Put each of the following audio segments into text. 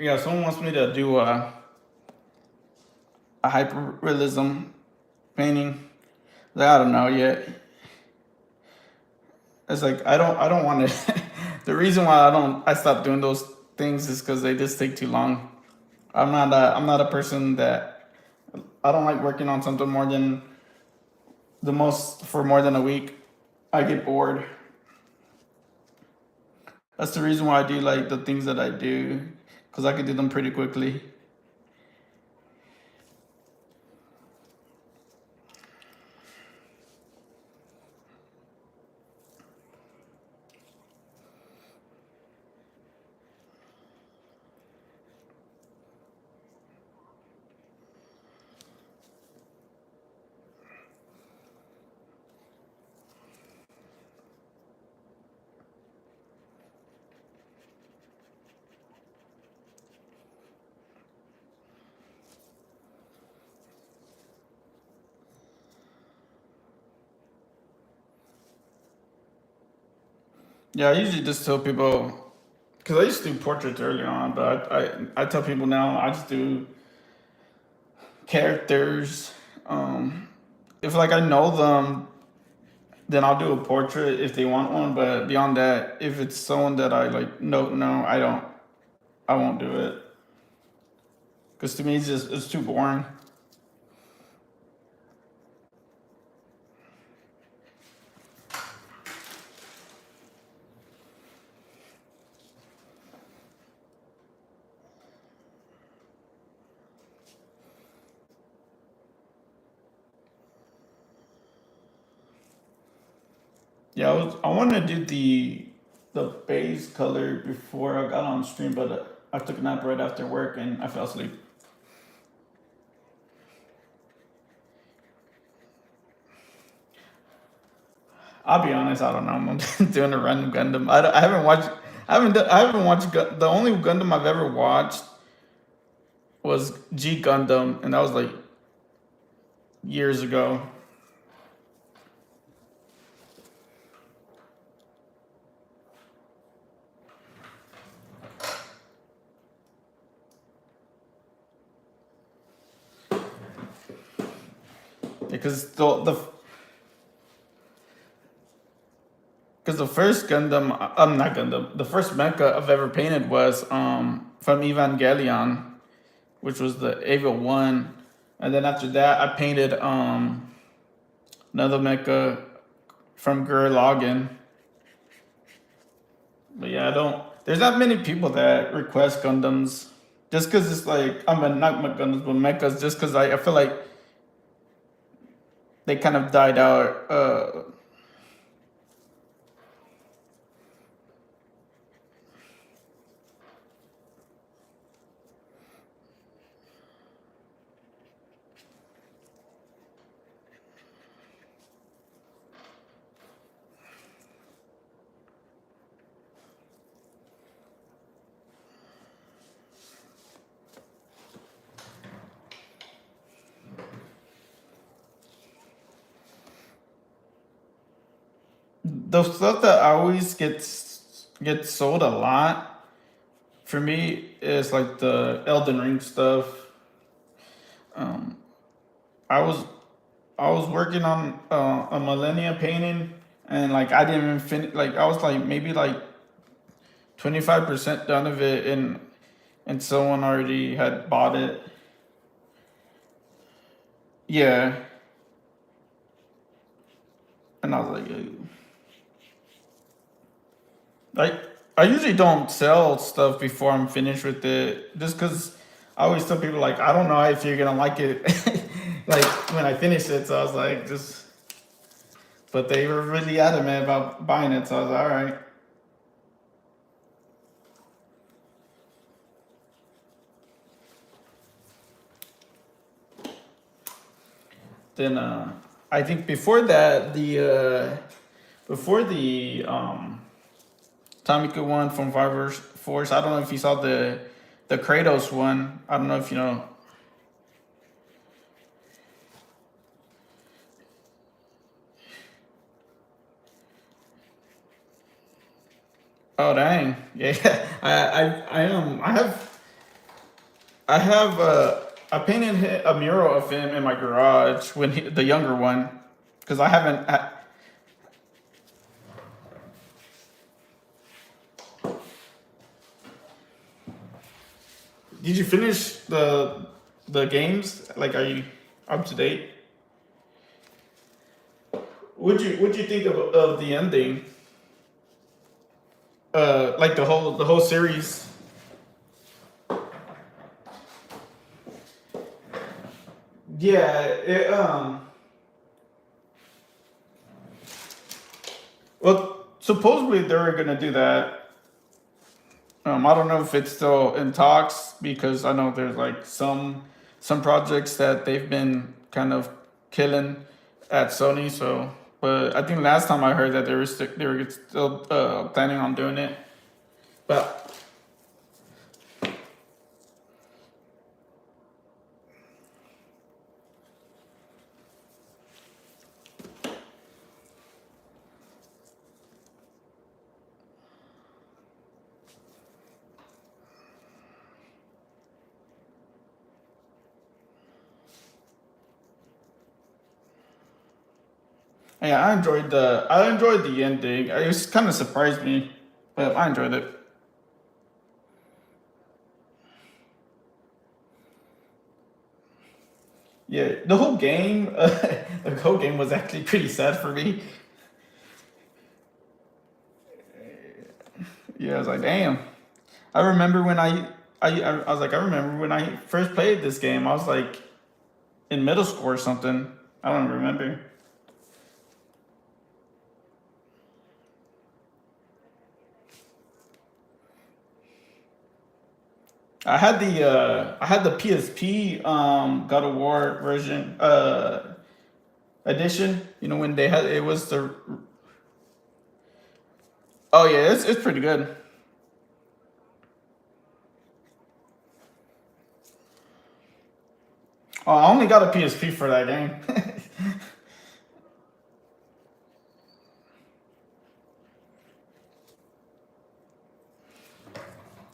Yeah, someone wants me to do a hyperrealism painting. Like, I don't know yet. It's like I don't want to. The reason why I stopped doing those things is because they just take too long. I'm not a person that I don't like working on something more than the most for more than a week. I get bored. That's the reason why I do like the things that I do, because I can do them pretty quickly. Yeah, I usually just tell people because I used to do portraits earlier on, but I tell people now I just do characters. Um, if like I know them, then I'll do a portrait if they want one. But beyond that, if it's someone that I like, no, I don't. I won't do it because to me it's too boring. Yeah, I wanted to do the base color before I got on stream, but I took a nap right after work and I fell asleep. I'll be honest, I don't know. I'm doing a random Gundam. I haven't watched. I haven't watched. The only Gundam I've ever watched was G Gundam, and that was like years ago. Because the first Gundam, I'm not Gundam. The first mecha I've ever painted was from Evangelion, which was the Ava One, and then after that I painted another mecha from Gurren Lagann. But yeah, I don't. There's not many people that request Gundams just because it's like I mean not Gundams but mechas just because I feel like they kind of died out. The stuff that always gets sold a lot for me is like the Elden Ring stuff. Um, I was I was working on a Millennia painting, and like I didn't even finish. Like I was like maybe like 25% done of it, and someone already had bought it. Yeah, and I was like, I I usually don't sell stuff before I'm finished with it, just because I always tell people like I don't know if you're gonna like it, like when I finish it. So I was like, just, but they were really adamant about buying it, so I was like, all right. Then I think before that before the Tamika one from Fire Force, I don't know if you saw the Kratos one. I don't know if you know. Oh dang, yeah. I have. I painted a mural of him in my garage when the younger one, because I haven't. Did you finish the games? Like, are you up to date? What'd you think of the ending? Like the whole series. Yeah. Well, supposedly they were gonna do that. I don't know if it's still in talks because I know there's like some projects that they've been kind of killing at Sony. So, but I think last time I heard that they were still planning on doing it. But yeah, I enjoyed the ending. It was kind of surprised me, but I enjoyed it. Yeah, the whole game, the whole game was actually pretty sad for me. Yeah, I was like, damn. I remember when I was like, I remember when I first played this game. I was like in middle school or something. I don't remember. I had the PSP God of War version edition. You know when they had it was the oh yeah, it's pretty good. Oh, I only got a PSP for that game.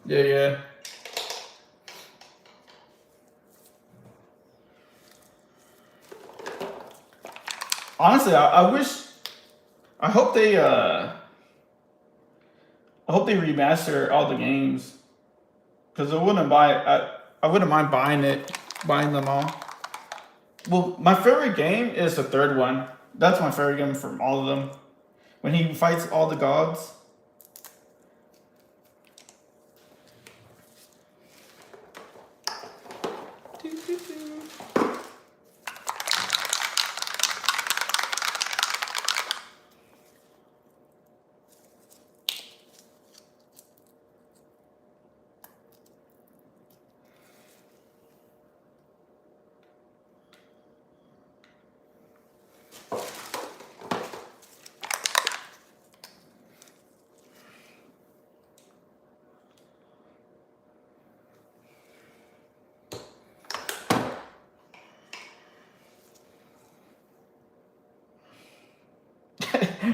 Yeah, yeah. Honestly, I wish I hope I hope they remaster all the games because I wouldn't mind buying them all. Well, my favorite game is the third one. That's my favorite game from all of them. When he fights all the gods.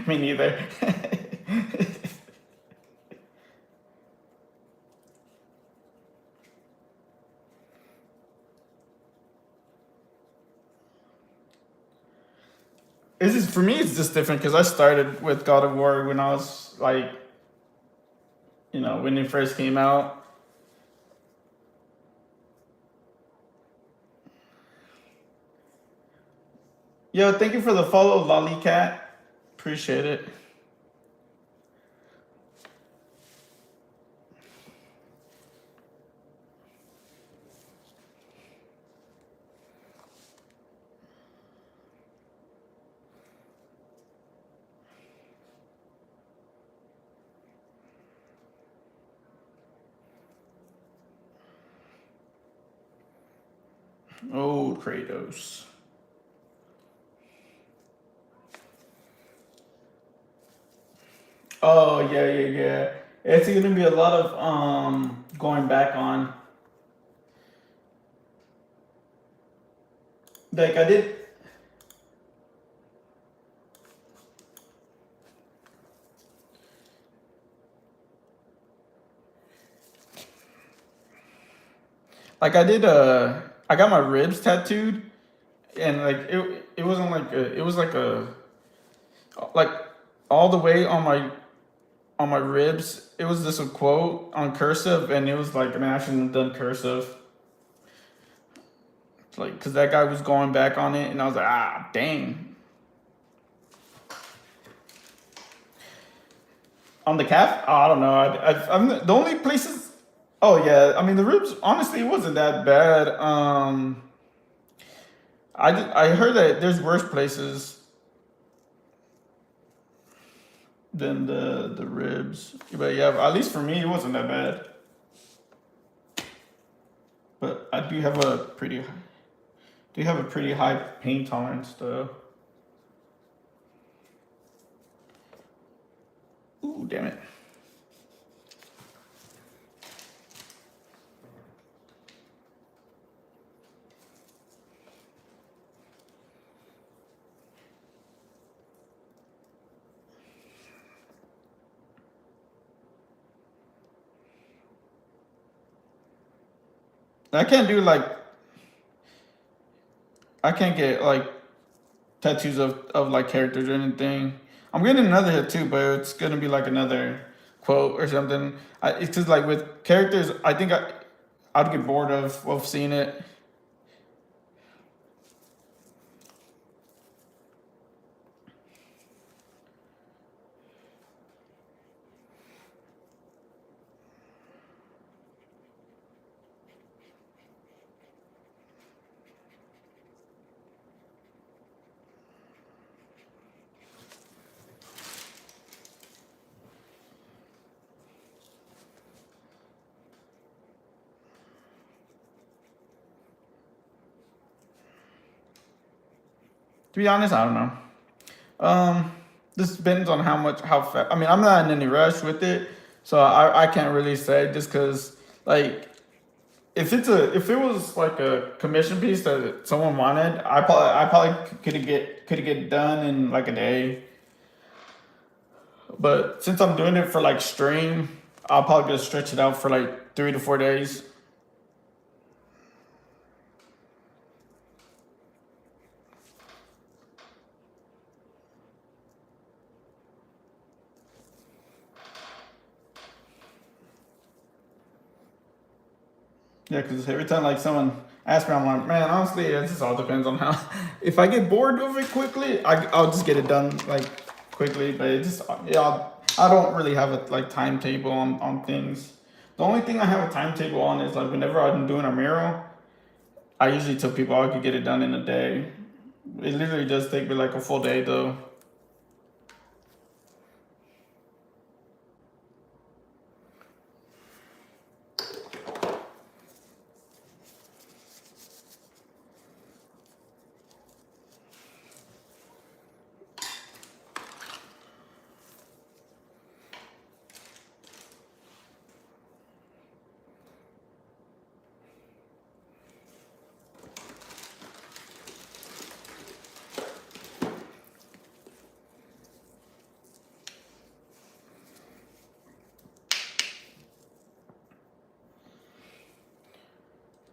Me neither. It's just, for me, it's just different because I started with God of War when I was like, when it first came out. Yo, thank you for the follow, Lollycat. Appreciate it. Oh, Kratos. Oh yeah, yeah, yeah. It's gonna be a lot of going back on. Like I did. Like I got my ribs tattooed, and like it wasn't like it was like all the way on my ribs. It was just a quote on cursive, and it was like, man, I shouldn't have done cursive. Like, because that guy was going back on it, and I was like, ah, dang. On the calf? Oh, I don't know. I'm the only places. Oh yeah, I mean the ribs. Honestly, it wasn't that bad. I heard that there's worse places than the ribs, but yeah, at least for me, it wasn't that bad. But I do have a pretty high pain tolerance though. Ooh, damn it. I can't do like I can't get like tattoos of like characters or anything. I'm getting another tattoo, but it's gonna be like another quote or something. It's just like with characters, I think I'd get bored of seeing it. To be honest, I don't know. Um, this depends on how fast. I mean, I'm not in any rush with it, so I can't really say just because like if it was like a commission piece that someone wanted, I probably could get done in like a day. But since I'm doing it for like stream, I'll probably just stretch it out for like 3 to 4 days. Yeah, because every time like someone asks me, I'm like, man, honestly, it just all depends on how. If I get bored of it quickly, I'll just get it done like quickly. But it just yeah, I don't really have a like timetable on things. The only thing I have a timetable on is like whenever I'm doing a mural, I usually tell people I could get it done in a day. It literally does take me like a full day though.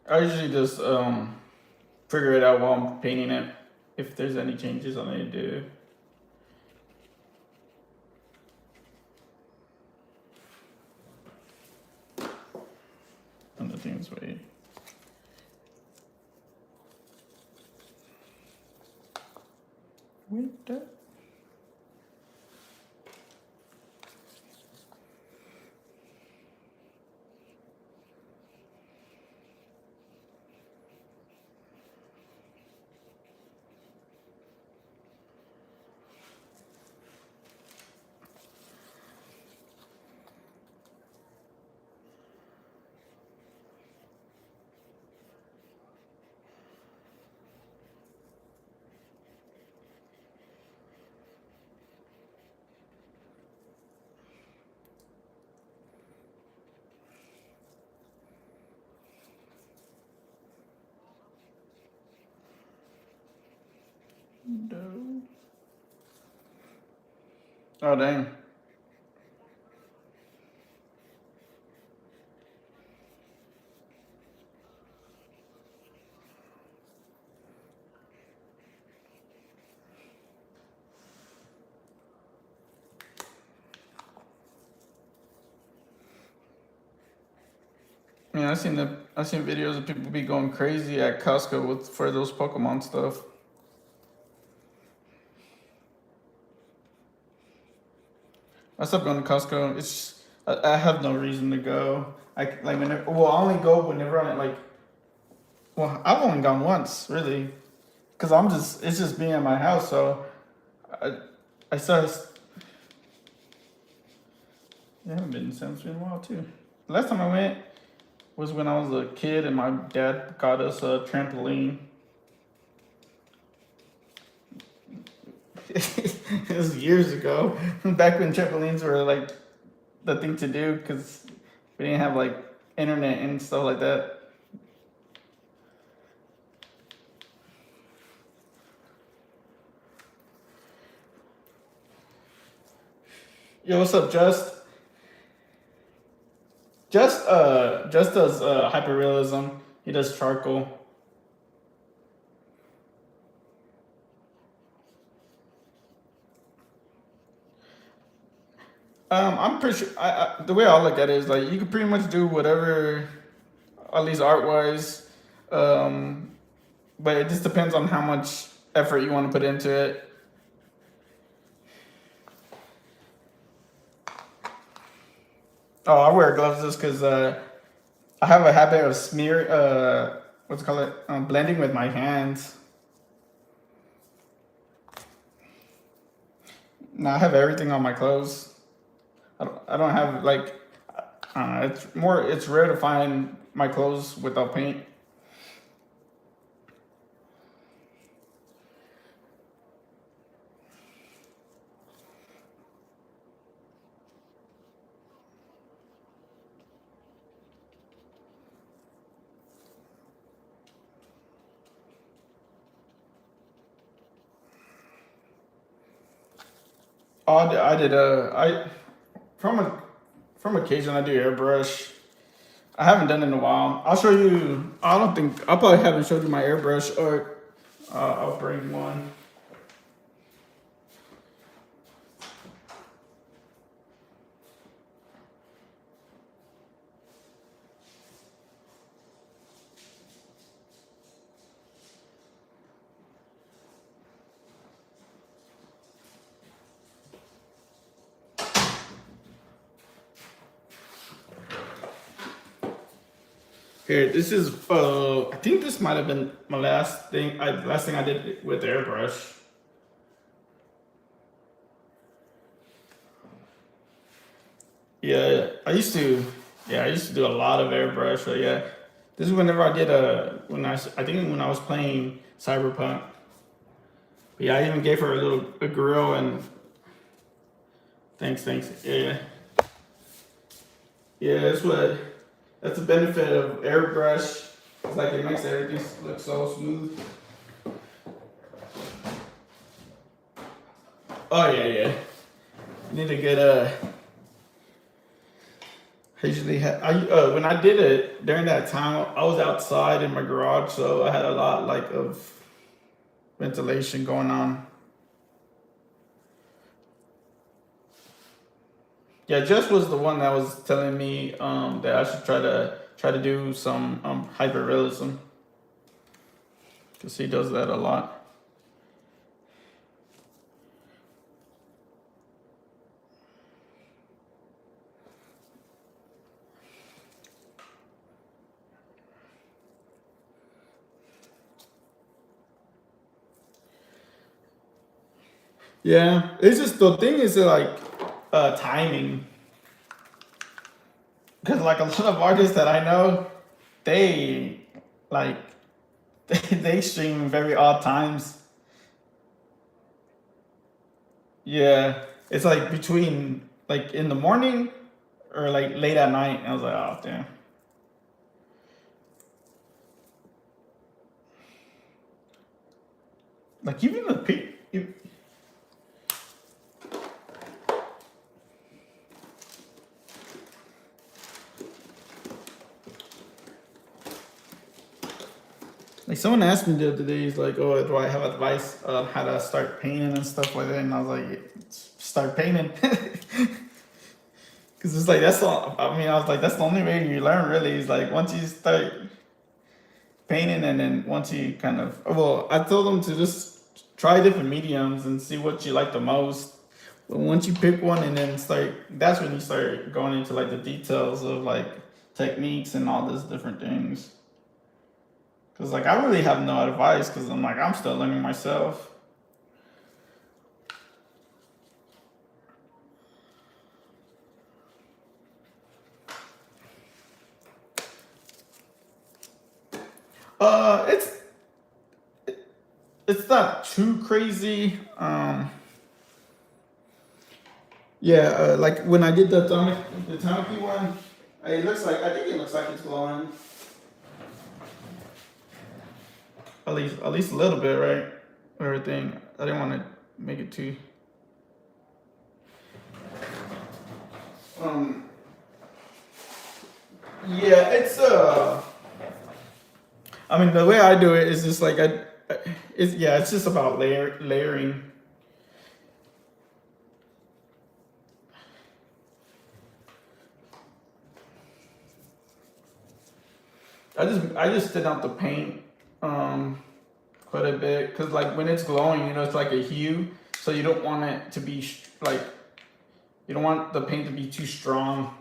I usually just figure it out while I'm painting it. If there's any changes I need to do. On the things way. Wait, that. No. Oh dang. mean, I seen videos of people be going crazy at Costco for those Pokemon stuff. I stopped going to Costco. I have no reason to go. I only go whenever I like. Well, I've only gone once really, cause it's just being at my house. So I I started. Yeah, I haven't been since been a while too. Last time I went was when I was a kid and my dad got us a trampoline. It was years ago, back when trampolines were like the thing to do because we didn't have like internet and stuff like that. Yo, what's up, Just does hyperrealism. He does charcoal. I'm pretty sure. The way I look at it is like you can pretty much do whatever, at least art wise. Um, but it just depends on how much effort you want to put into it. Oh, I wear gloves just because I have a habit of what's it called it, blending with my hands. Now I have everything on my clothes. I don't have like, it's rare to find my clothes without paint. Oh, I did. From a from occasion I do airbrush. I haven't done it in a while. I'll show you. I don't think I probably haven't showed you my airbrush, or I'll bring one. Here, this is. I think this might have been my last thing. Last thing I did with airbrush. Yeah, I used to. Yeah, I used to do a lot of airbrush. So yeah, this is whenever I did I think when I was playing Cyberpunk. But yeah, I even gave her a grill and thanks. Yeah, yeah. That's the benefit of airbrush. It's like it makes everything look so smooth. Oh yeah. You need to get I usually when I did it during that time I was outside in my garage, so I had a lot like of ventilation going on. Yeah, Jess was the one that was telling me that I should try to do some hyperrealism because he does that a lot. Yeah, it's just the thing is like timing, because like a lot of artists that I know, they like they stream very odd times. Yeah, it's like between like in the morning or like late at night. I was like, oh damn. Like even the like someone asked me the other day, he's like, "Oh, do I have advice on how to start painting and stuff like that?" And I was like, "Start painting," because Cause it's like that's all. I mean, I was like, that's the only way you learn, really. Is like once you start painting, and then once you kind of. Well, I told them to just try different mediums and see what you like the most. But once you pick one, and then start, that's when you start going into like the details of like techniques and all these different things. Cause like I really have no advice, cause I'm like I'm still learning myself. It's not too crazy. Yeah, like when I did the Tamaki one, it looks like, I think it looks like it's glowing. At least a little bit, right? Everything. I didn't want to make it too. Um. Yeah, it's I mean, the way I do it is just like it's yeah, it's just about layering. I just thin out the paint quite a bit, because like when it's glowing, it's like a hue, so you don't want it to be like, you don't want the paint to be too strong.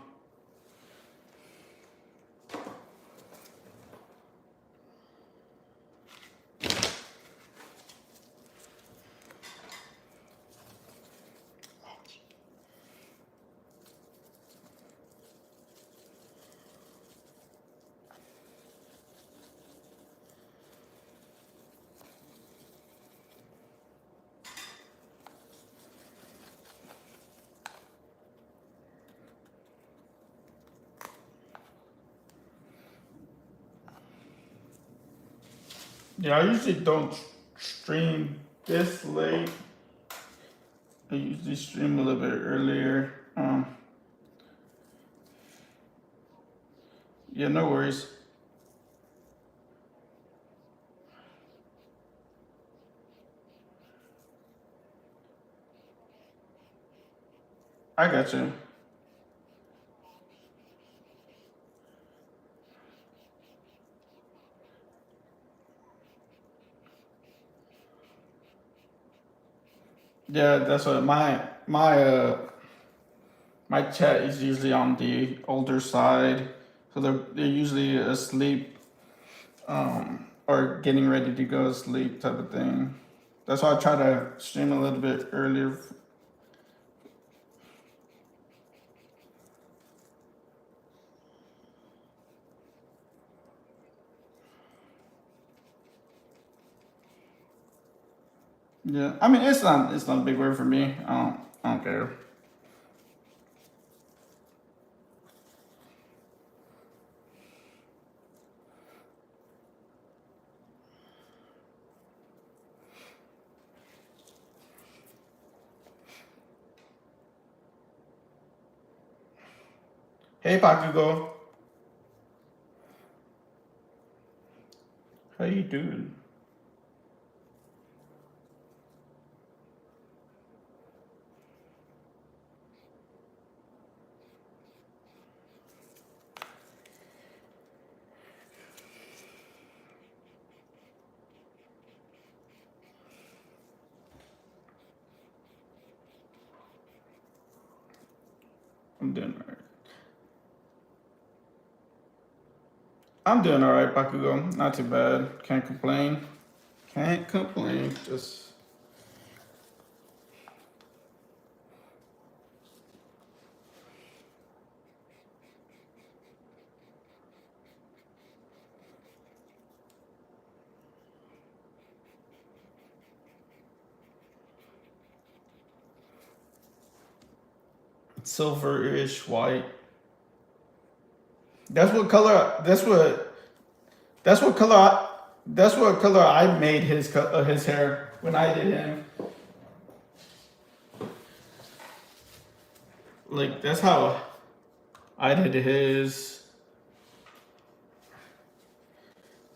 Yeah, I usually don't stream this late. I usually stream a little bit earlier. Yeah, no worries. I got you. Yeah, that's what my chat is usually on the older side, so they're usually asleep, or getting ready to go to sleep type of thing. That's why I try to stream a little bit earlier. Yeah, I mean it's not a big word for me. I don't care. Hey Pakugo, how you doing? I'm doing alright. I'm doing alright, Bakugo. Not too bad. Can't complain. Can't complain. Just silverish white. That's what color. That's what color. That's what color I made his hair when I did him. Like that's how I did his.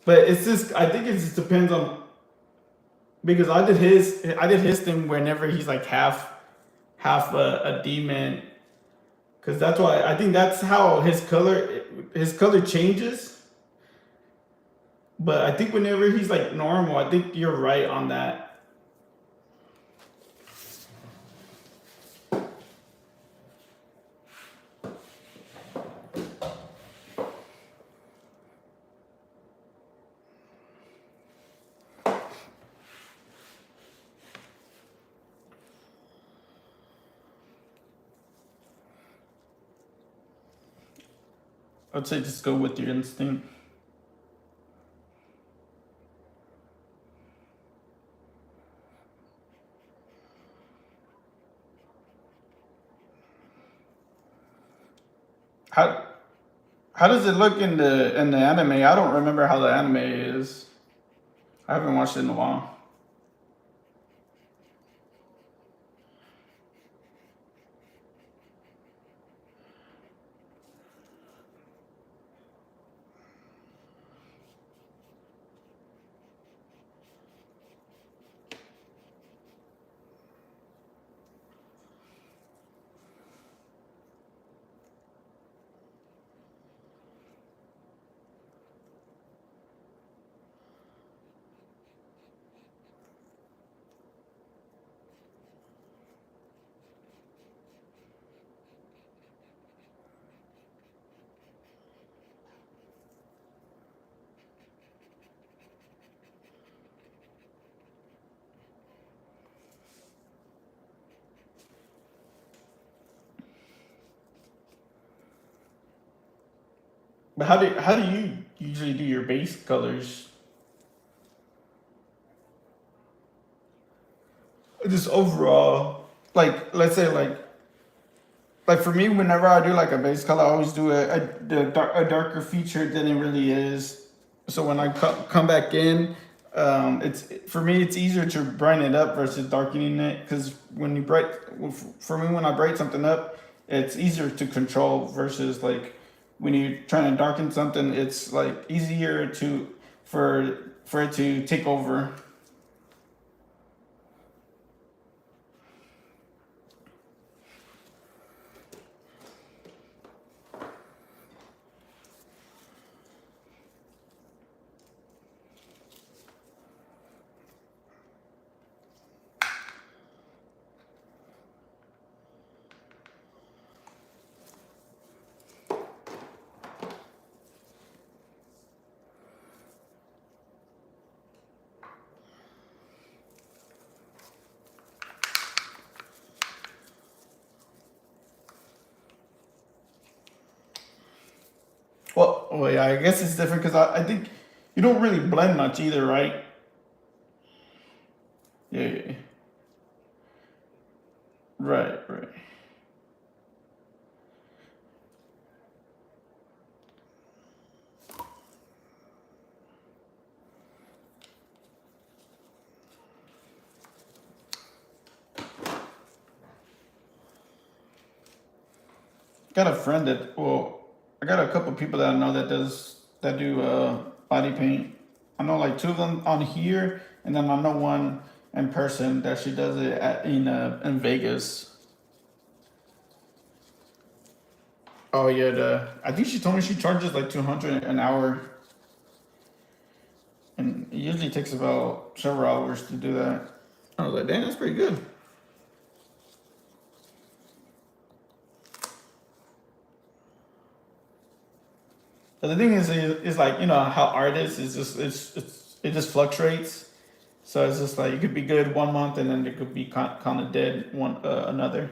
But it's just, I think it just depends on, because I did his thing whenever he's like half a demon, because that's why I think that's how his color changes. But I think whenever he's like normal, I think you're right on that. I'd say just go with your instinct. How how does it look in the anime? I don't remember how the anime is. I haven't watched it in a while. But how do you usually do your base colors? Just overall, like let's say like for me, whenever I do like a base color, I always do a darker feature than it really is. So when I come back in, it's for me it's easier to brighten it up versus darkening it because when you bright for me when I brighten something up, it's easier to control versus like when you're trying to darken something, it's like easier to for it to take over. Well, yeah, I guess it's different because I think you don't really blend much either, right? Yeah, yeah, yeah. Right, right. Got a friend I got a couple people that I know that do body paint. I know like two of them on here, and then I know one in person that she does it in Vegas. Oh yeah, I think she told me she charges like 200 an hour, and it usually takes about several hours to do that. I was like, damn, that's pretty good. But the thing is like how art is just it just fluctuates. So it's just like it could be good 1 month and then it could be kind of dead one another.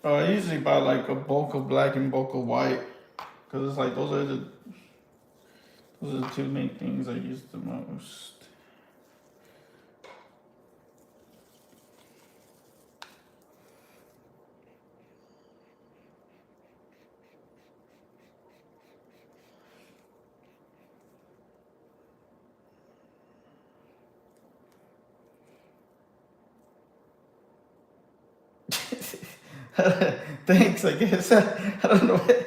I usually buy like a bulk of black and bulk of white. because it's like those are the two main things I use the most. Thanks, I guess. I don't know what.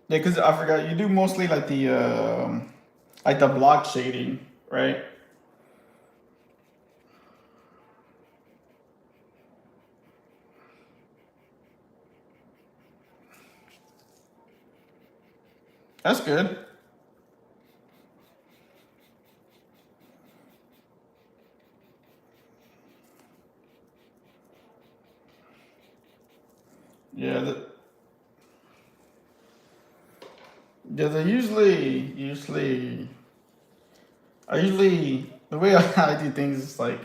Yeah, because I forgot you do mostly like the block shading, right? That's good. Yeah, yeah. They usually the way I do things is like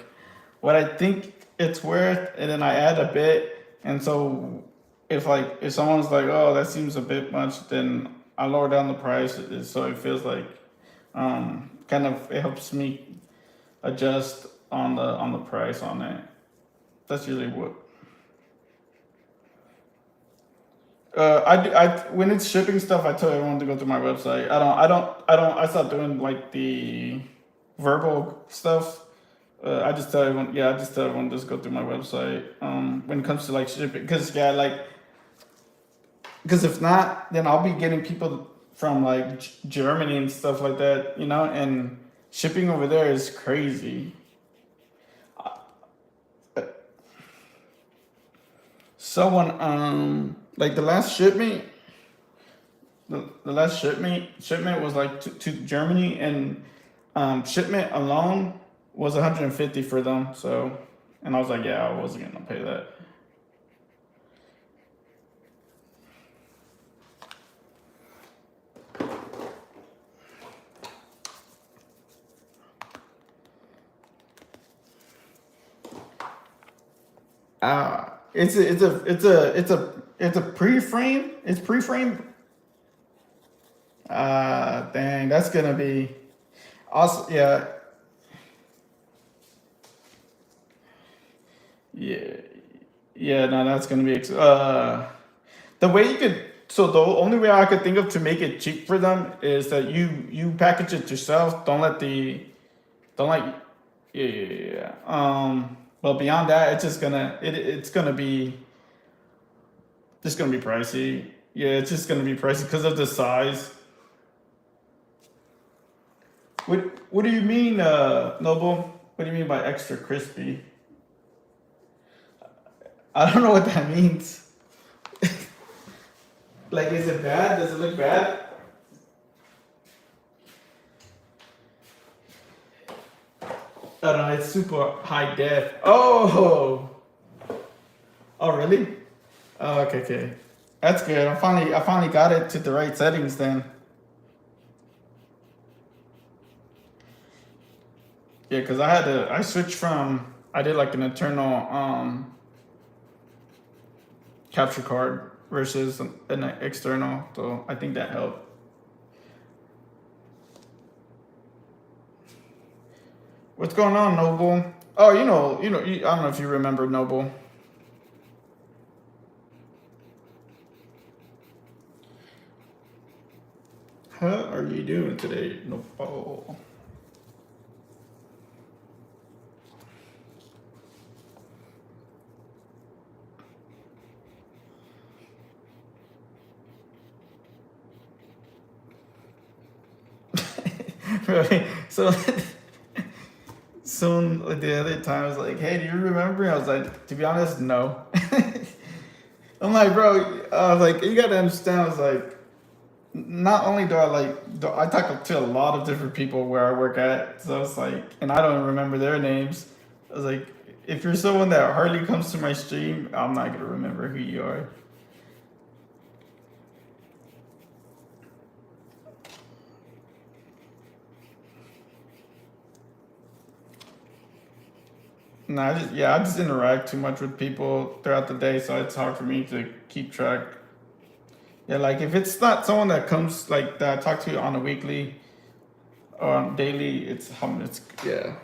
what I think it's worth, and then I add a bit. And so if someone's like, oh, that seems a bit much, then I lower down the price, so it feels like kind of it helps me adjust on the price on it. That's usually what. I when it's shipping stuff, I tell everyone to go to my website. I stopped doing like the verbal stuff. I just tell everyone, yeah, I just tell everyone just go through my website. When it comes to like shipping, because if not, then I'll be getting people from like Germany and stuff like that, and shipping over there is crazy. Someone like the last shipment was like to Germany, and shipment alone was 150 for them. So, and I was like, yeah, I wasn't gonna pay that. It's a pre-frame. It's pre-frame. Dang, that's gonna be also, yeah, yeah, yeah. No, that's gonna be the way you could. So the only way I could think of to make it cheap for them is that you package it yourself. Don't let yeah, yeah, yeah, yeah. But beyond that, it's gonna be just gonna be pricey. Yeah, it's just gonna be pricey because of the size. What do you mean, Noble? What do you mean by extra crispy? I don't know what that means. Like, is it bad? Does it look bad? I don't know. It's super high def. Oh, really? Oh, okay, okay. That's good. I finally got it to the right settings then. Yeah, because I switched I did like an internal capture card versus an external, so I think that helped. What's going on, Noble? Oh, I don't know if you remember Noble. How are you doing today, Noble? Right. So soon the other time I was like, hey, do you remember? I was like, to be honest, no. I'm like, bro, I was like, you gotta understand, I was like, not only do I like I talk to a lot of different people where I work at, so it's like, and I don't remember their names. I was like, if you're someone that hardly comes to my stream, I'm not gonna remember who you are. No, I just interact too much with people throughout the day, so it's hard for me to keep track. Yeah, like if it's not someone that comes like that I talk to on a weekly or on daily, it's yeah.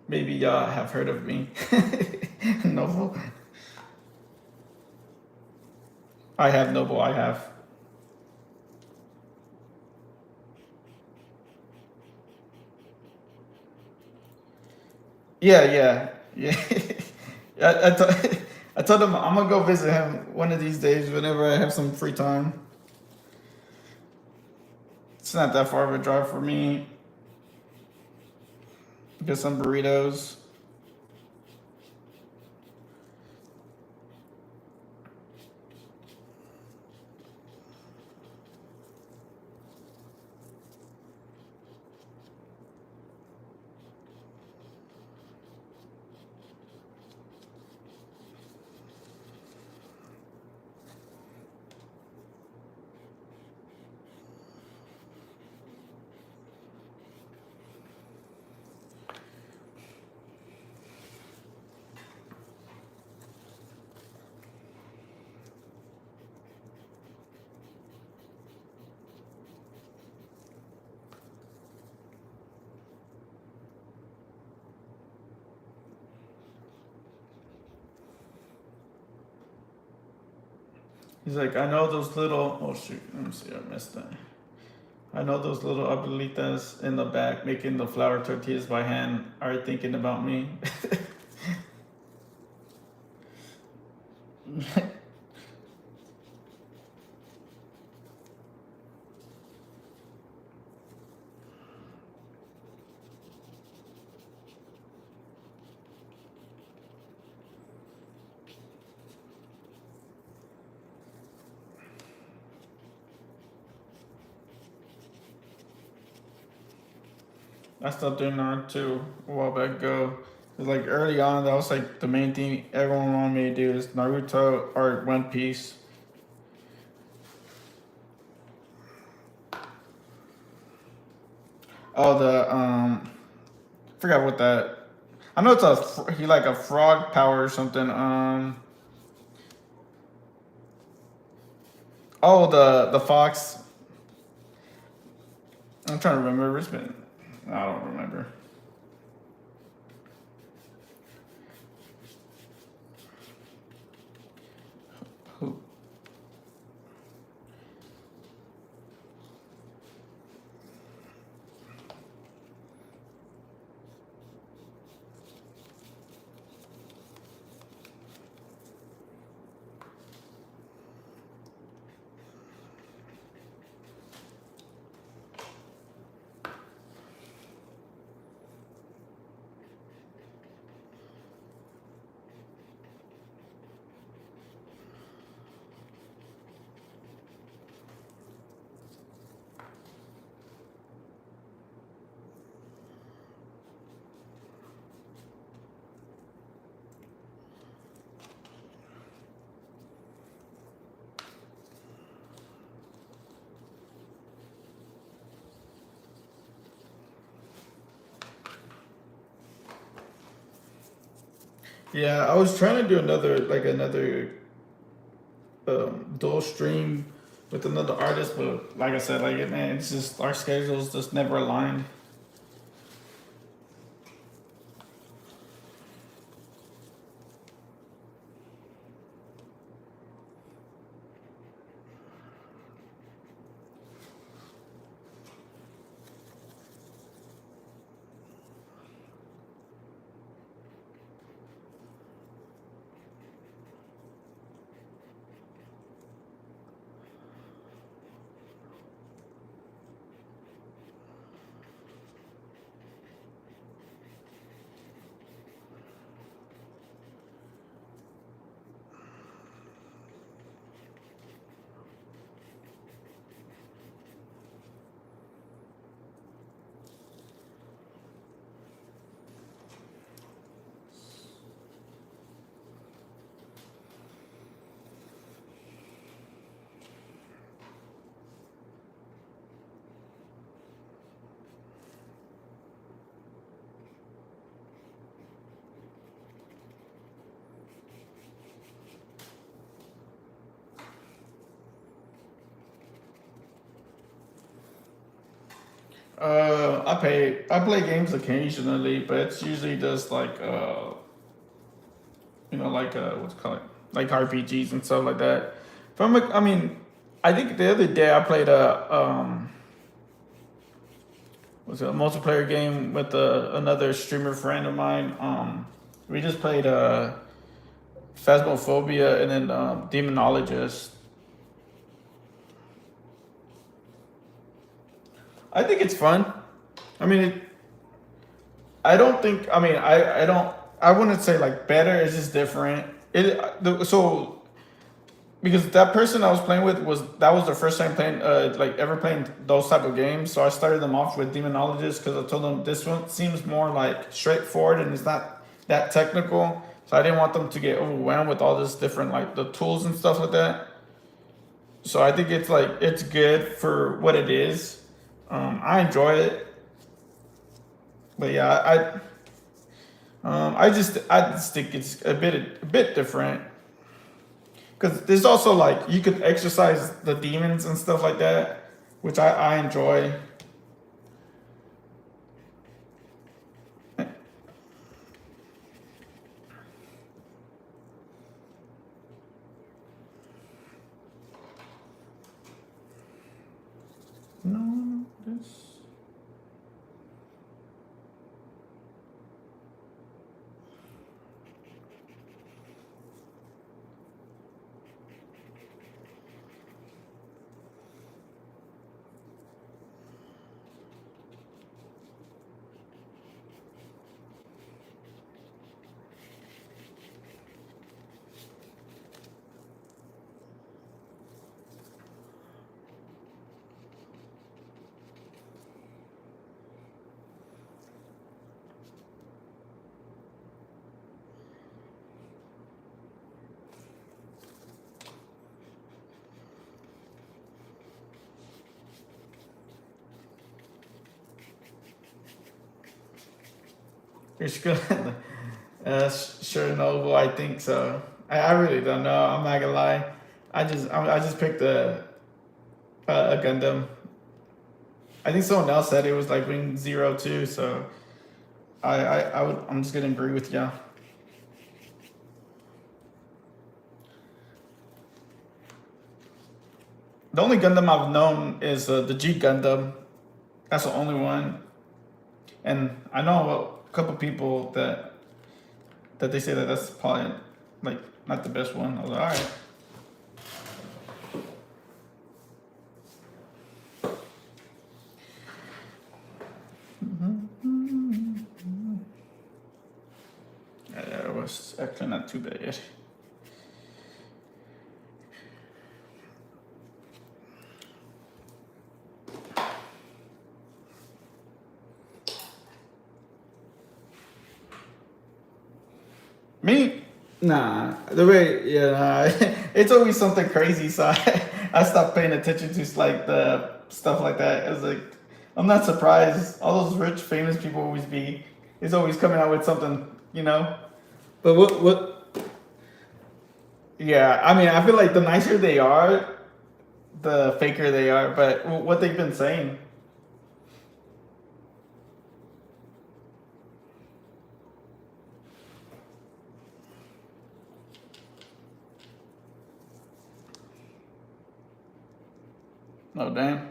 Maybe y'all have heard of me. Noble. I have Noble. I have. Yeah, yeah, yeah. I told him I'm gonna go visit him one of these days whenever I have some free time. It's not that far of a drive for me. Get some burritos. He's like, I know those little. Oh shoot! Let me see. I missed that. I know those little abuelitas in the back making the flour tortillas by hand are thinking about me. I stopped doing that too a while back ago. It's like early on, that was like the main thing everyone wanted me to do is Naruto or One Piece. Oh, forgot what that. I know it's he like a frog power or something. Oh, the fox. I'm trying to remember. It's been. I don't remember. Who? Yeah, I was trying to do another dual stream with another artist, but like I said, like man, it's just our schedules just never aligned. I play games occasionally, but it's usually just like like what's it called, like RPGs and stuff like that. I mean, I think the other day I played a was it a multiplayer game with another streamer friend of mine. We just played Phasmophobia and then Demonologist. I think it's fun. I mean, I don't think. I mean, I don't. I wouldn't say like better. It's just different. So because that person I was playing with that was their first time playing like ever playing those type of games. So I started them off with Demonologist because I told them this one seems more like straightforward and it's not that technical. So I didn't want them to get overwhelmed with all this different like the tools and stuff like that. So I think it's good for what it is. I enjoy it, but yeah, I just think it's a bit different because there's also like you could exercise the demons and stuff like that, which I enjoy. No, this. You're screwing. Chernobyl, I think so. I really don't know. I'm not gonna lie. I just picked a Gundam. I think someone else said it was like Wing Zero too. So I'm just gonna agree with you. The only Gundam I've known is the G Gundam. That's the only one, and I know a couple people that they say that that's probably like not the best one. I was like, all right. Yeah, it was actually not too bad yet. Me? Nah. The way, yeah, nah. It's always something crazy, so I stopped paying attention to like the stuff like that. It's like I'm not surprised. All those rich, famous people always be. It's always coming out with something. But what? Yeah, I mean, I feel like the nicer they are, the faker they are. But what they've been saying, oh damn.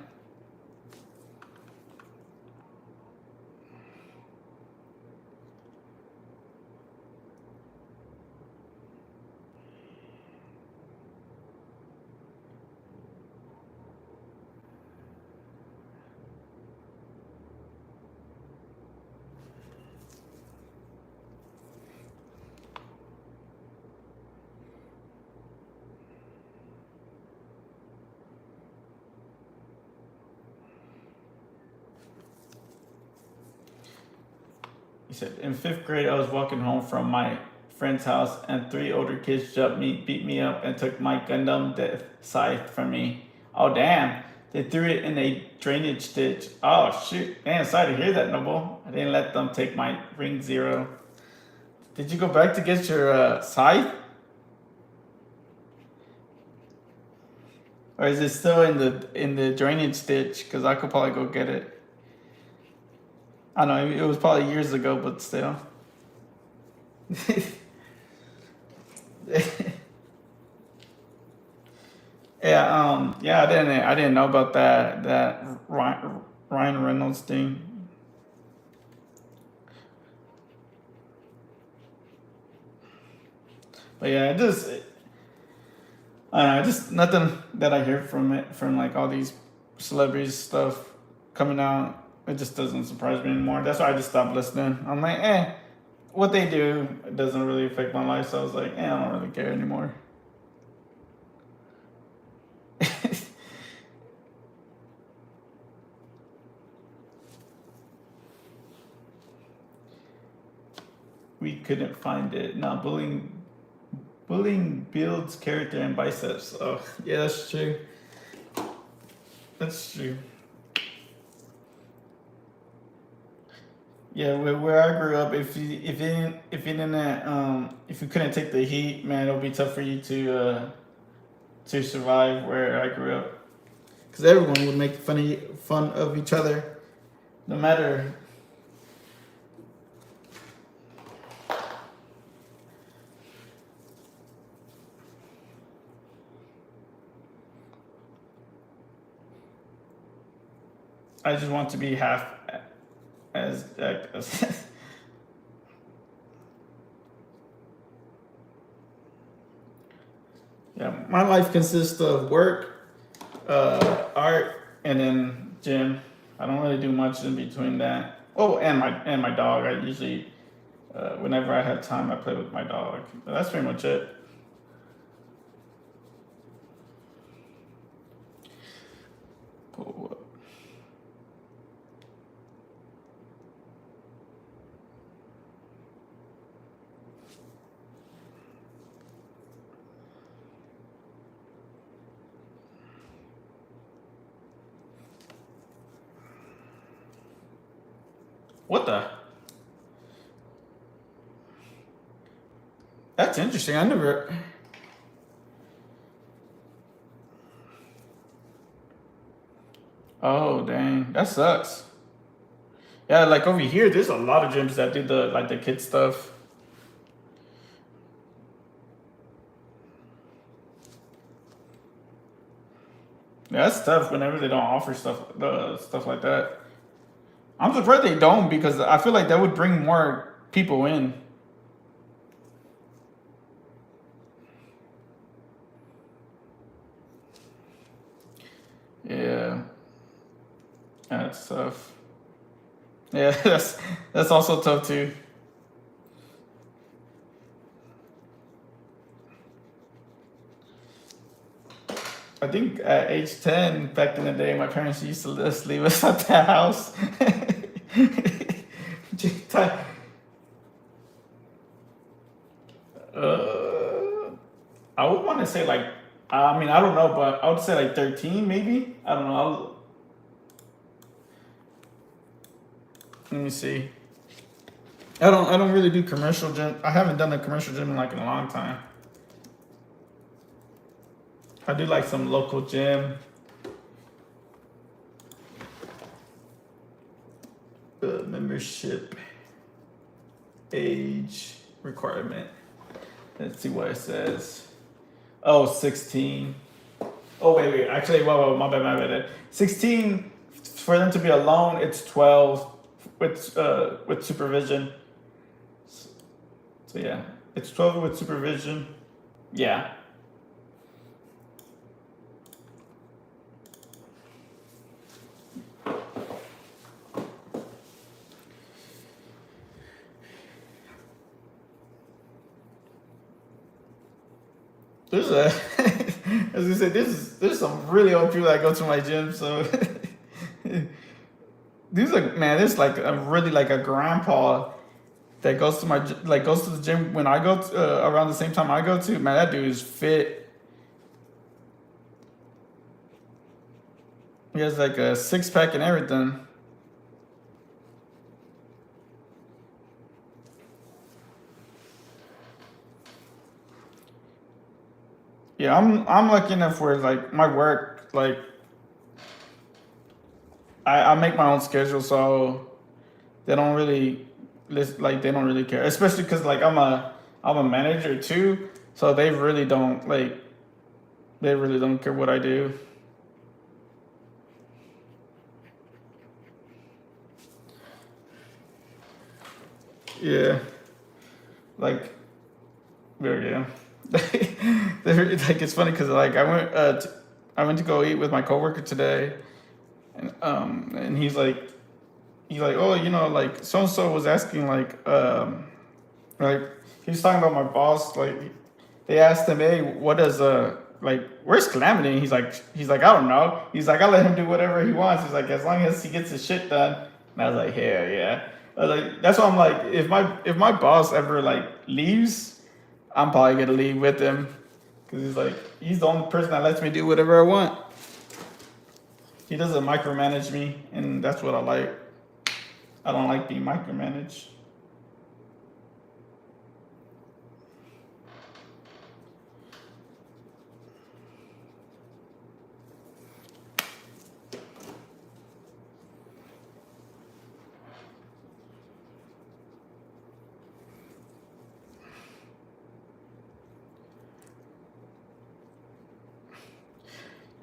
He said, in fifth grade, I was walking home from my friend's house, and three older kids jumped me, beat me up, and took my Gundam death scythe from me. Oh, damn. They threw it in a drainage ditch. Oh, shoot. Man, sorry to hear that, Noble. I didn't let them take my Ring Zero. Did you go back to get your scythe? Or is it still in the drainage ditch? Because I could probably go get it. I know it was probably years ago, but still. Yeah, I didn't know about that Ryan Reynolds thing. But yeah, I don't know, just nothing that I hear from it from like all these celebrities stuff coming out. It just doesn't surprise me anymore. That's why I just stopped listening. I'm like, what they do doesn't really affect my life. So I was like, I don't really care anymore. We couldn't find it. Now bullying builds character and biceps. Oh, yeah, that's true. That's true. Yeah, where I grew up, if you couldn't take the heat, man, it'll be tough for you to survive where I grew up. Because everyone would make fun of each other, no matter. I just want to be half as yeah. My life consists of work, art, and then gym. I don't really do much in between that. Oh, and my dog. I usually, whenever I have time, I play with my dog. But that's pretty much it. What the? That's interesting. I never. Oh dang, that sucks. Yeah, like over here, there's a lot of gyms that do the kid stuff. Yeah, that's tough whenever they don't offer stuff like that. I'm surprised they don't because I feel like that would bring more people in. Yeah, that's tough. Yeah, that's also tough too. I think at age 10, back in the day, my parents used to just leave us at the house. uh, I would want to say like, I mean, I don't know, but I would say like 13, maybe. I don't know. Let me see. I don't really do commercial gym. I haven't done a commercial gym in like in a long time. I do like some local gym. Membership age requirement. Let's see what it says. Oh, 16. Oh, wait. Actually, whoa, my bad. 16, for them to be alone, it's 12 with supervision. So yeah, it's 12 with supervision. Yeah. There's a, as I said, there's some really old people that go to my gym. So there's like, man, there's like a really like a grandpa that goes to goes to the gym when I go to, around the same time I go to. Man, that dude is fit. He has like a 6 pack and everything. Yeah, I'm lucky enough where like my work, like I make my own schedule, so they don't really like they don't really care, especially because like I'm a manager too, so they really don't care what I do. Yeah, like yeah. Like it's funny because like I went to go eat with my coworker today, and he's like, oh, you know, like so and so was asking like he was talking about my boss. Like they asked him, hey, what does like where's Calamity? And he's like I don't know. He's like I let him do whatever he wants. He's like as long as he gets his shit done. And I was like hell yeah. I was like that's why I'm like if my boss ever like leaves, I'm probably gonna leave with him because he's the only person that lets me do whatever I want. He doesn't micromanage me, and that's what I like. I don't like being micromanaged.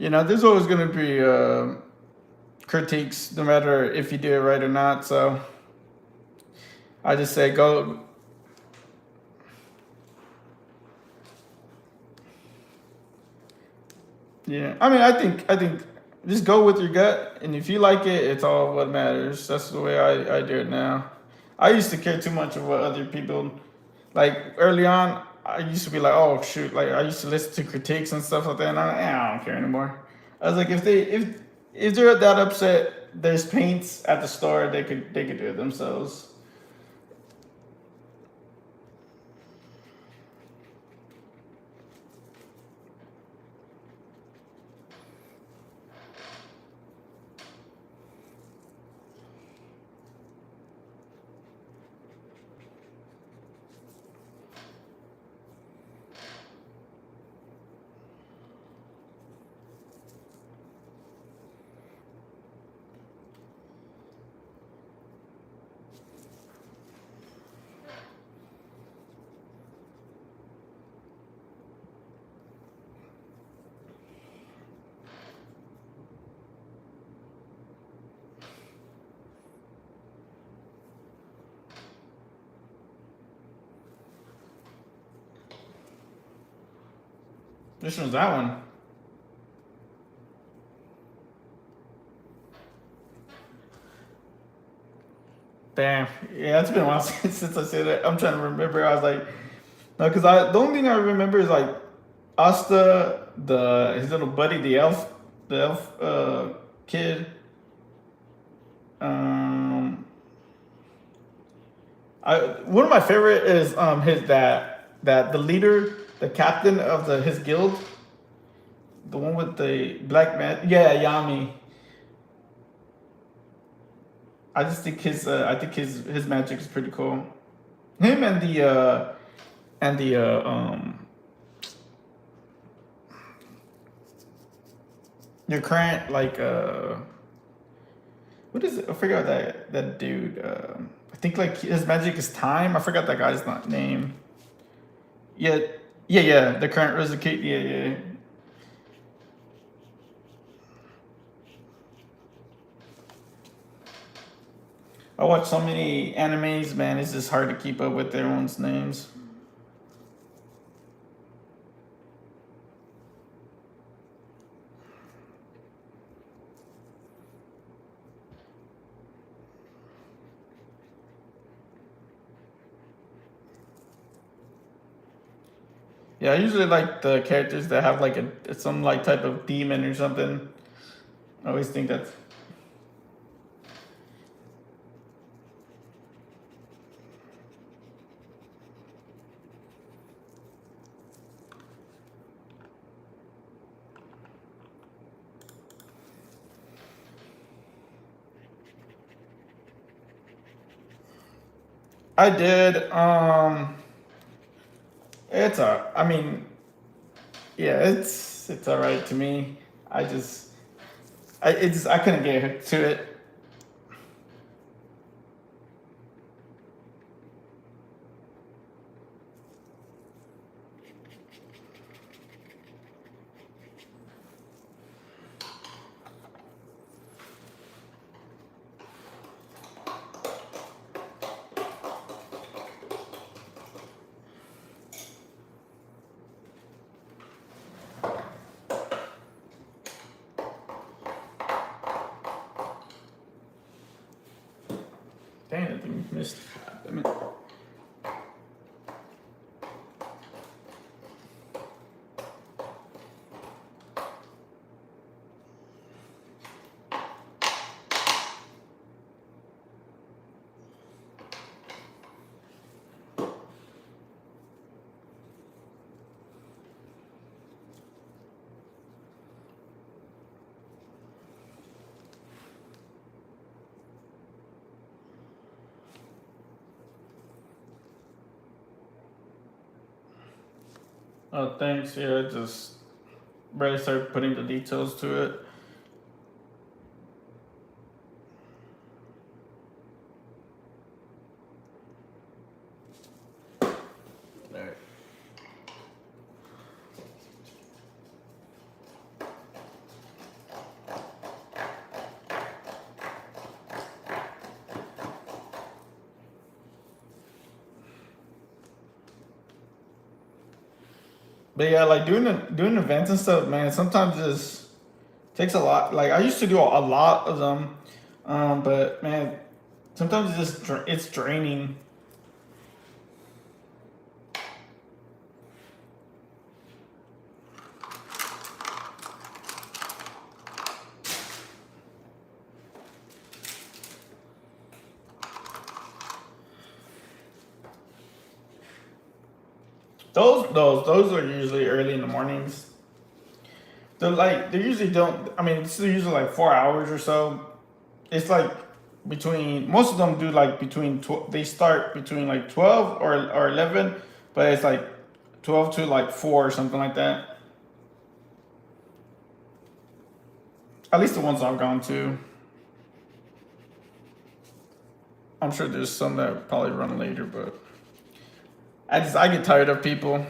You know, there's always gonna be critiques, no matter if you do it right or not. So I just say go. Yeah, I mean, I think just go with your gut, and if you like it, it's all what matters. That's the way I do it now. I used to care too much of what other people like early on. I used to be like, oh shoot, like I used to listen to critiques and stuff like that, and I don't care anymore. I was like, if they're that upset, there's paints at the store. They could do it themselves. This one's that one. Damn. Yeah, it's been a while since I said that. I'm trying to remember. I was like, no, because I the only thing I remember is like Asta, the his little buddy, the elf kid. Um, I one of my favorite is his that the leader, the captain of the his guild, the one with the black man. Yeah, Yami. I just think I think his magic is pretty cool. Him and the your current like what is it? I forgot that dude. I think like his magic is time. I forgot that guy's not name. Yeah, yeah. The current Rizukit. Yeah, yeah. I watch so many animes, man. It's just hard to keep up with everyone's names. Yeah, I usually like the characters that have like a some like type of demon or something. I always think that's. I did. It's a. I mean, yeah, it's all right to me. I just I couldn't get to it. anything missed. God damn it. Oh, thanks. Yeah, I just barely started putting the details to it. Alright. But yeah, like doing events and stuff, man. Sometimes just takes a lot. Like I used to do a lot of them, but man, sometimes it's draining. Those are usually early in the mornings. They usually don't. I mean, it's usually like 4 hours or so. It's like between most of them do like between they start between like 12 or 11, but it's like 12 to like 4 or something like that. At least the ones I've gone to. I'm sure there's some that probably run later, but I get tired of people.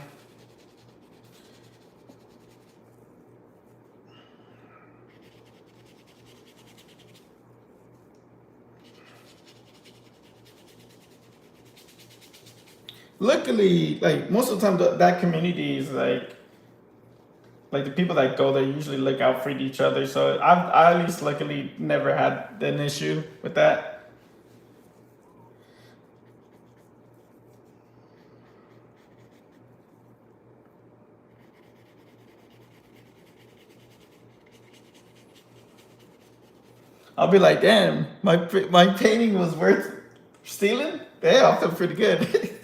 Luckily, like most of the time, that community is like the people that go there usually look out for each other. So I at least luckily never had an issue with that. I'll be like, damn, my painting was worth stealing. Yeah, I feel pretty good.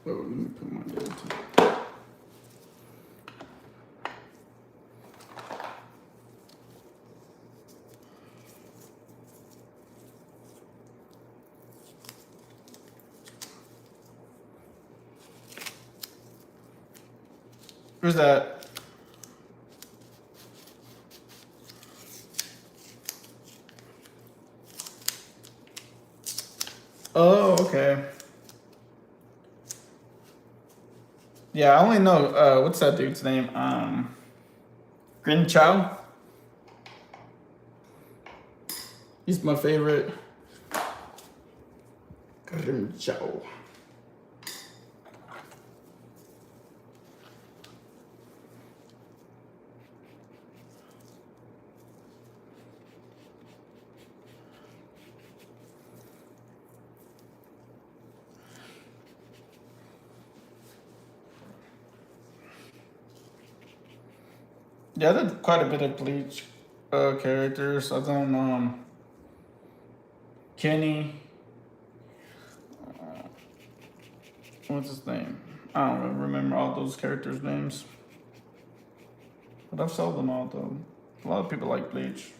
Oh, let me put my there. Who's that? Oh, okay. Yeah, I only know what's that dude's name? Grin Chow. He's my favorite. Grin Chow. Yeah, I did quite a bit of Bleach characters. I don't Kenny. What's his name? I don't remember all those characters' names. But I've sold them all though. A lot of people like Bleach.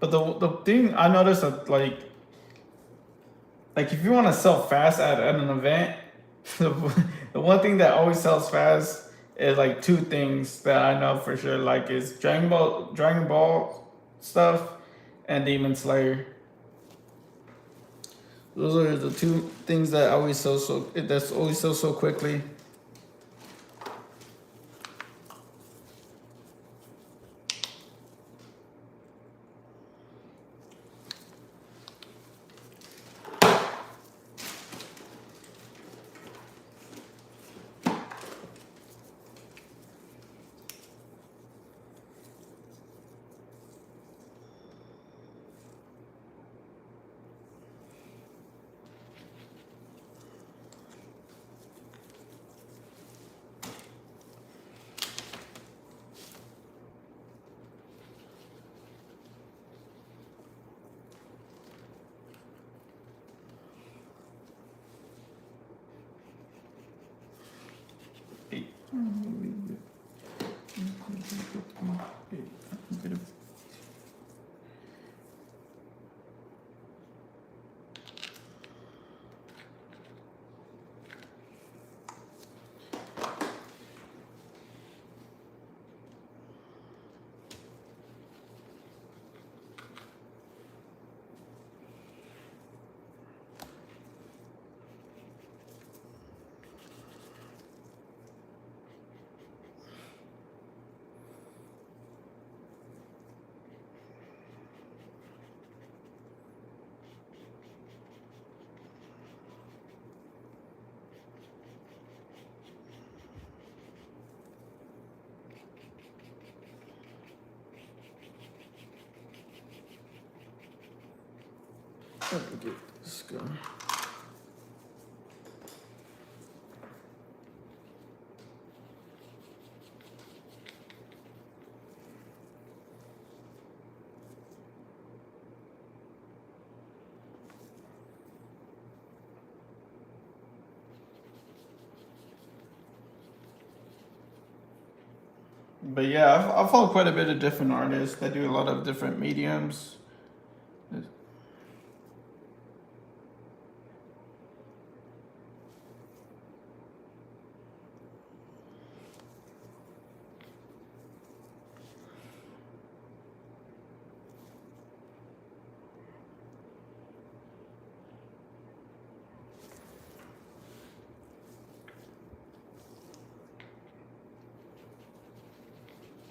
But the thing I noticed that like if you want to sell fast at an event, the, the one thing that always sells fast is like two things that I know for sure. Like is Dragon Ball stuff, and Demon Slayer. Those are the two things that always sell that's always sell so quickly. Let me get this going. But yeah, I follow quite a bit of different artists that do a lot of different mediums.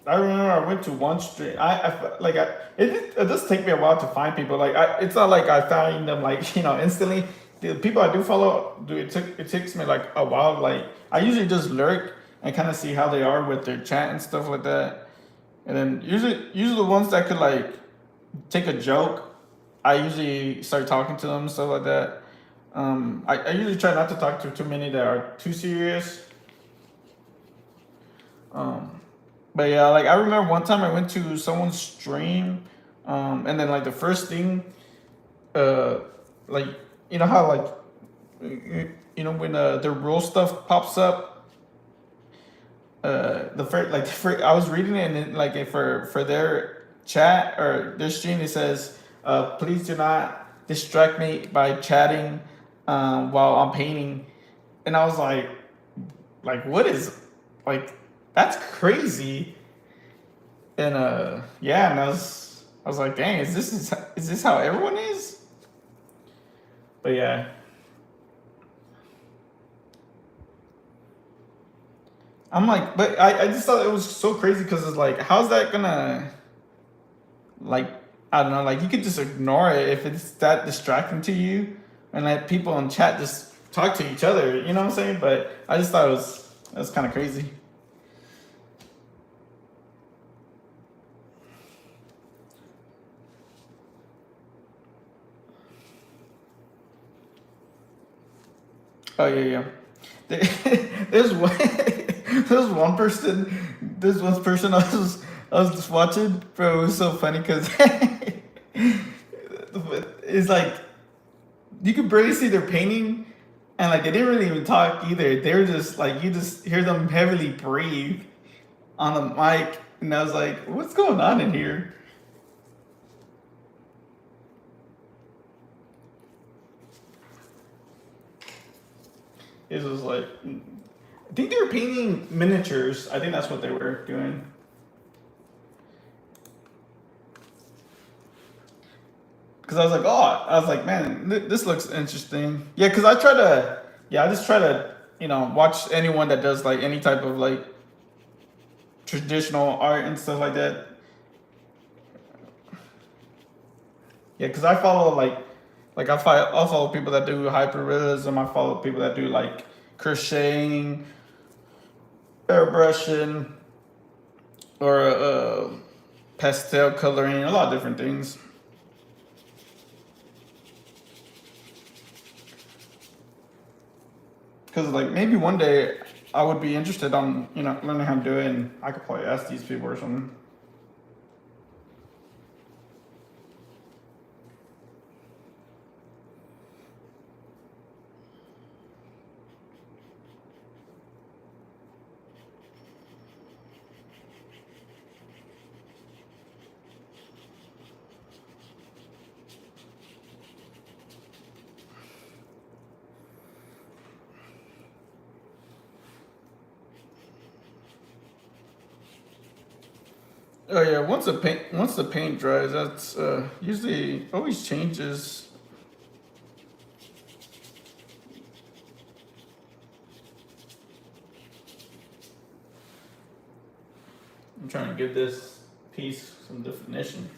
I remember I went to one street. It does take me a while to find people. It's not like I find them like instantly. The people I do follow, it takes me like a while. Like I usually just lurk and kind of see how they are with their chat and stuff like that. And then usually the ones that could like take a joke, I usually start talking to them and stuff like that. I usually try not to talk to too many that are too serious. Um, but yeah, like I remember one time I went to someone's stream, and then like the first thing, uh, like you know how like when the rule stuff pops up, the first like the first, I was reading it and then like for their chat or their stream it says, please do not distract me by chatting, while I'm painting, and I was like what is like that's crazy. And yeah, and I was like, dang, is this how everyone is? But yeah, I'm like, but I just thought it was so crazy because it's like, how's that gonna like I don't know, like you could just ignore it if it's that distracting to you, and let people in chat just talk to each other. You know what I'm saying? But I just thought it was kind of crazy. Oh yeah, yeah. There's one. There's one person. There's one person I was just watching, bro. It was so funny because it's like you could barely see their painting, and like they didn't really even talk either. They were just like you just hear them heavily breathe on the mic, and I was like, "What's going on in here?" It was like, I think they were painting miniatures. I think that's what they were doing. Because I was like, man, this looks interesting. Yeah, because I just try to, watch anyone that does like any type of like traditional art and stuff like that. Yeah, because I follow I follow people that do hyperrealism. I follow people that do like crocheting, airbrushing, or pastel coloring, a lot of different things. Because like maybe one day I would be interested on learning how to do it, and I could probably ask these people or something. Oh yeah, once the paint dries, that's usually always changes. I'm trying to give this piece some definition.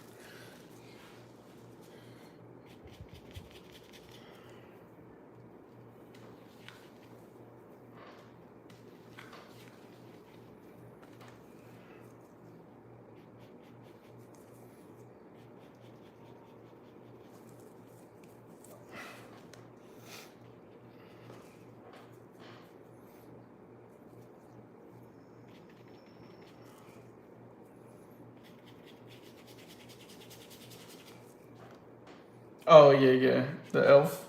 Oh yeah, yeah, the elf.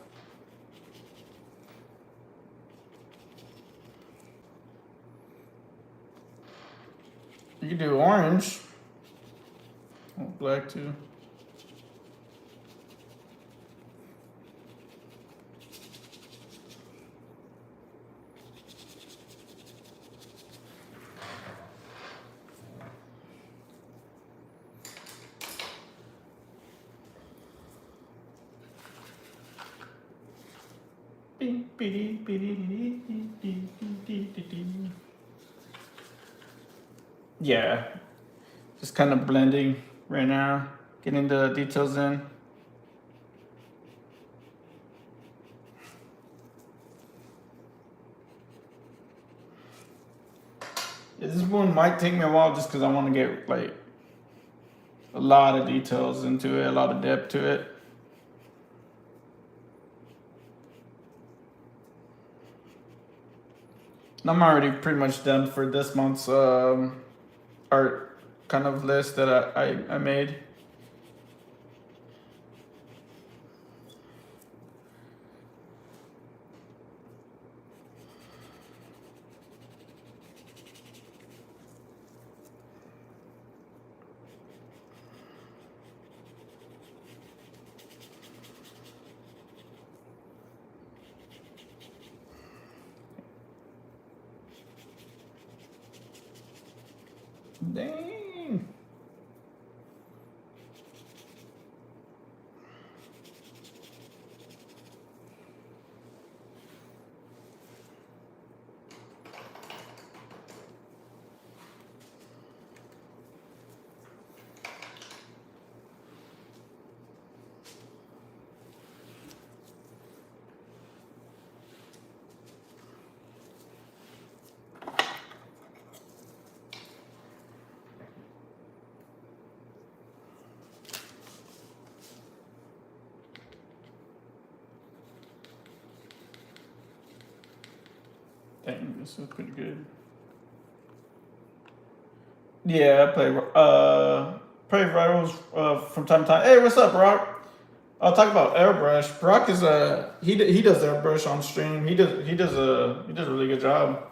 You can do orange, oh, black too. Yeah, just kind of blending right now, getting the details in. Yeah, this one might take me a while just because I want to get like a lot of details into it, a lot of depth to it. And I'm already pretty much done for this month's art kind of list that I made. Dang. Dang, this is pretty good. Yeah, I play rivals from time to time. Hey, what's up, Brock? I'll talk about airbrush. Brock is he does airbrush on stream. He does a really good job.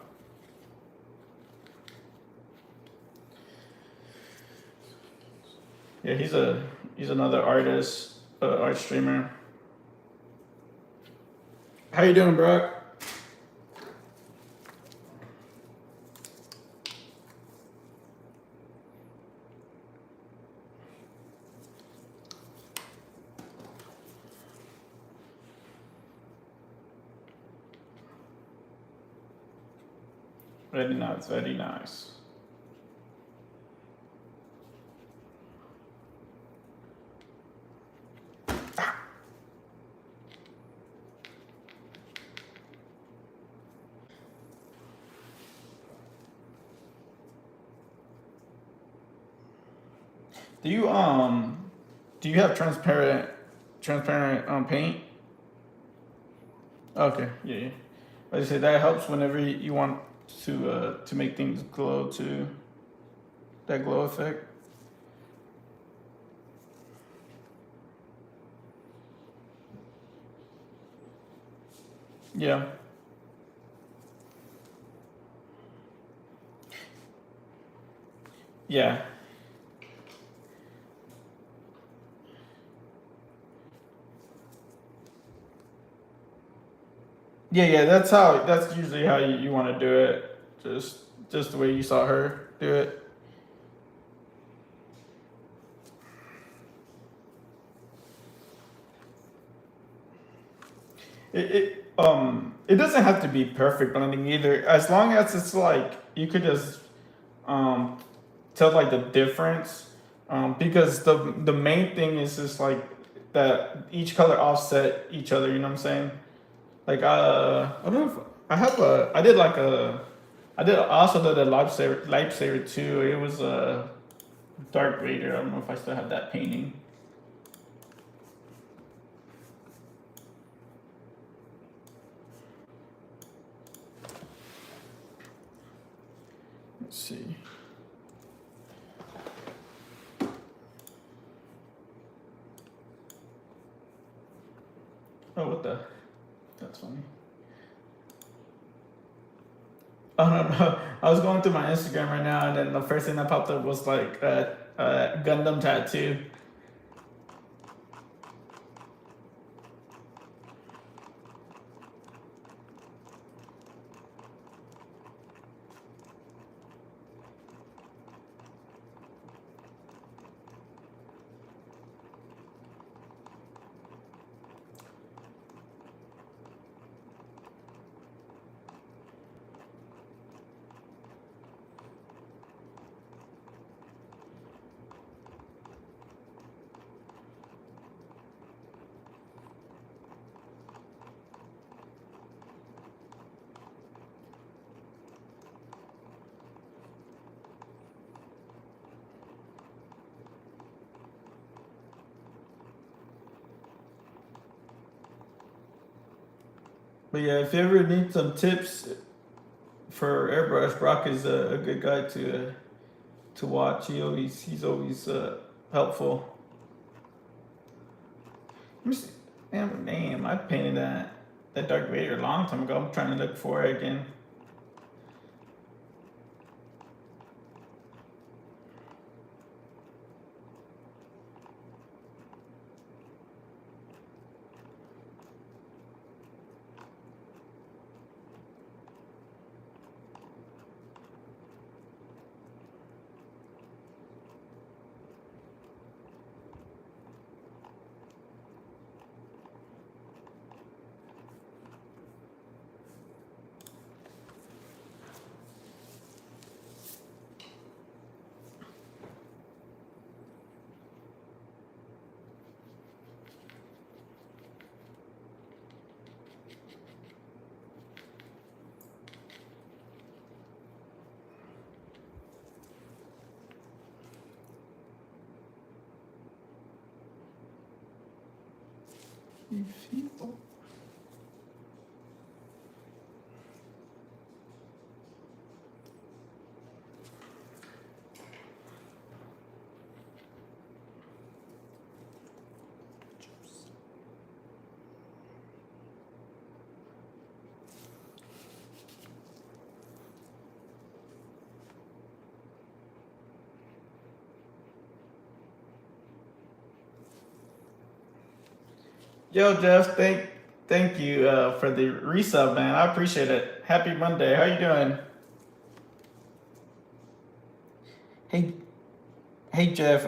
Yeah, he's another artist, art streamer. How you doing, Brock? Very nice, very nice. Do you do you have transparent paint? Okay, yeah, yeah. Like I said, that helps whenever you want to make things glow too. That glow effect. Yeah. Yeah. Yeah, yeah, that's usually how you want to do it. Just the way you saw her do it. It doesn't have to be perfect blending either. As long as it's like you could just um tell like the difference. Because the main thing is just like that each color offset each other, you know what I'm saying? Like I don't know if I did like a I also did a lifesaver too. It was a Dark Vader. I don't know if I still have that painting. Let's see. Oh, what the? That's funny. Oh no, no! I was going through my Instagram right now, and then the first thing that popped up was like a Gundam tattoo. But yeah, if you ever need some tips for airbrush, Brock is a good guy to watch. He's always helpful. Let me see. Damn, I painted that Dark Vader a long time ago. I'm trying to look for it again. Yo, Jeff, thank you for the resub, man. I appreciate it. Happy Monday. How you doing? Hey, hey, Jeff.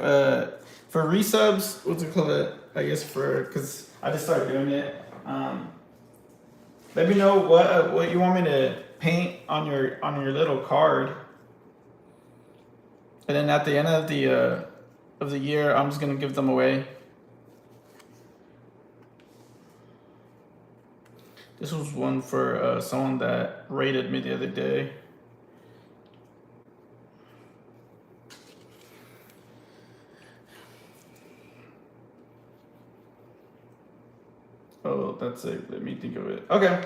For resubs, what's it called? I guess for because I just started doing it. Let me know what you want me paint on your little card, and then at the end of the year, I'm just gonna give them away. This was one for someone that rated me the other day. Oh, that's it. Let me think of it. Okay.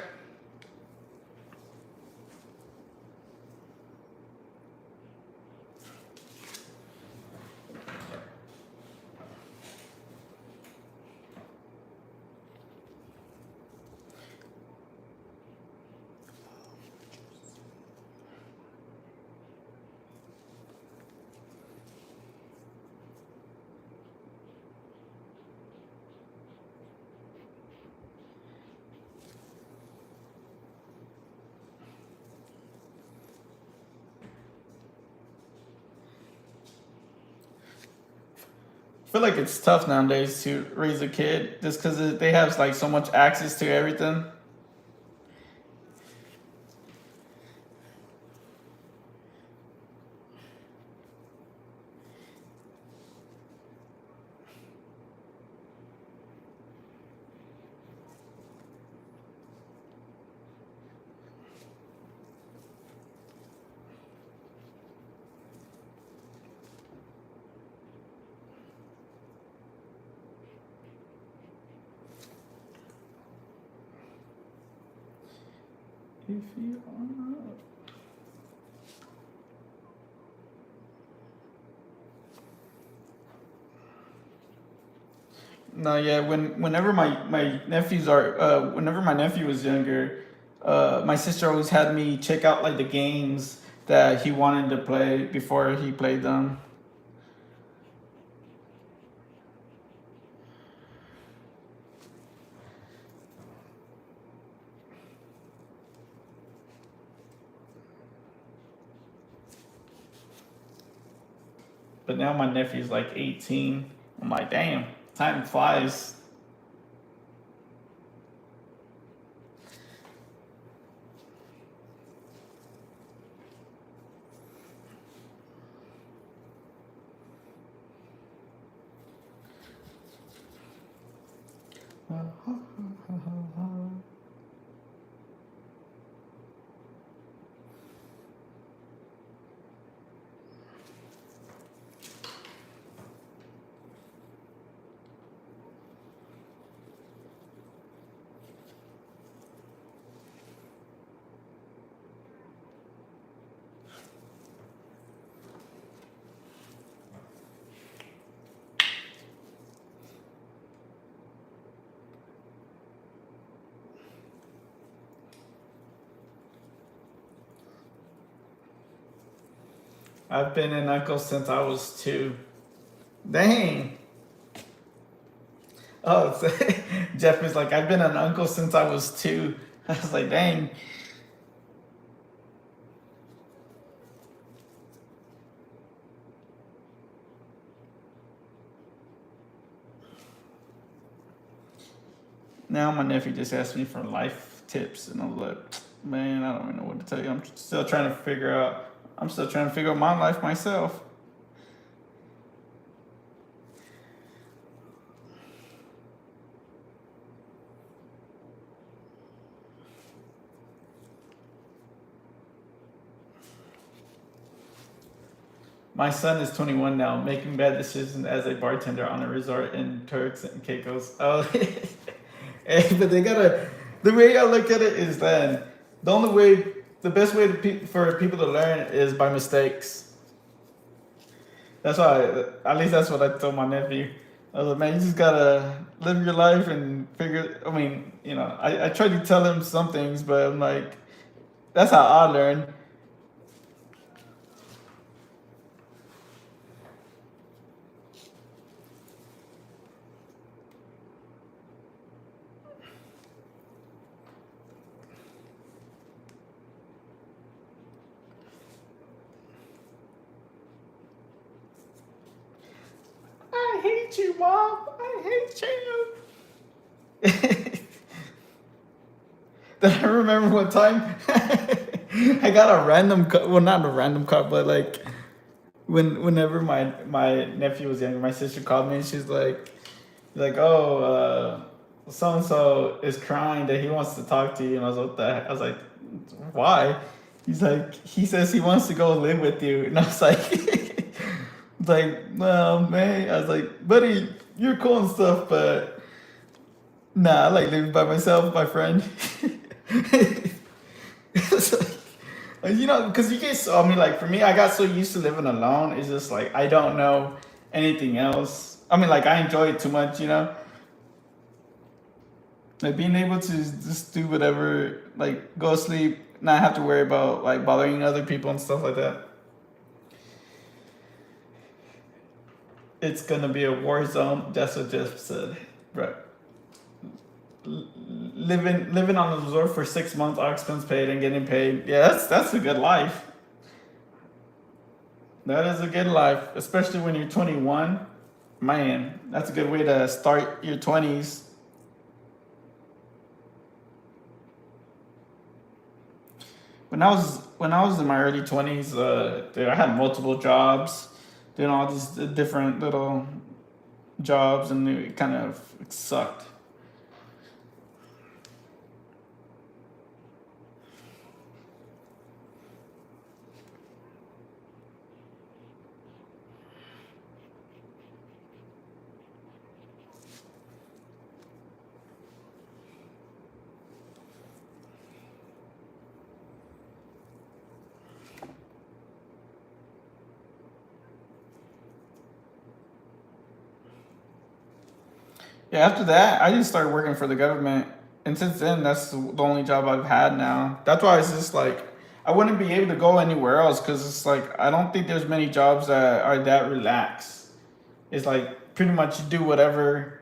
I feel like it's tough nowadays to raise a kid just because they have like so much access to everything. If you are. No, yeah. Whenever my nephews are, whenever my nephew was younger, my sister always had me check out like the games that he wanted to play before he played them. But now my nephew's like 18. I'm like, damn, time flies. I've been an uncle since I was 2. Dang. Oh, Jeff is like, I've been an uncle since I was 2. I was like, dang. Now my nephew just asked me for life tips, and I was like, man, I don't even know what to tell you. I'm still trying to figure out my life myself. My son is 21 now, making bad decisions as a bartender on a resort in Turks and Caicos. Oh, hey, but they gotta. The way I look at it is that the only way, the best way for people to learn is by mistakes. That's why, at least that's what I told my nephew. I was like, man, you just gotta live your life and figure. I mean, I tried to tell him some things, but I'm like, that's how I learn. I hate you, mom. I hate you. Then I remember one time. I got a random car. Well, not a random car, but like whenever my nephew was younger, my sister called me and she's like, oh, so and so is crying that he wants to talk to you, and I was what the heck? I was like, why? He's like, he says he wants to go live with you, and I was like, it's like, well, man, I was like, buddy, you're cool and stuff, but nah, I like living by myself, my friend. It's because you get so, I mean, like for me, I got so used to living alone. It's just like I don't know anything else. I mean, like I enjoy it too much, like being able to just do whatever, like go to sleep, not have to worry about like bothering other people and stuff like that. It's gonna be a war zone. That's what Jeff said. Right. Living on a resort for 6 months, all expense paid and getting paid. Yeah, that's a good life. That is a good life, especially when you're 21. Man, that's a good way to start your 20s. When I was in my early 20s, dude, I had multiple jobs, doing all these different little jobs, and it kind of sucked. Yeah, after that, I just started working for the government, and since then, that's the only job I've had now. That's why it's just like I wouldn't be able to go anywhere else because it's like I don't think there's many jobs that are that relaxed. It's like pretty much do whatever.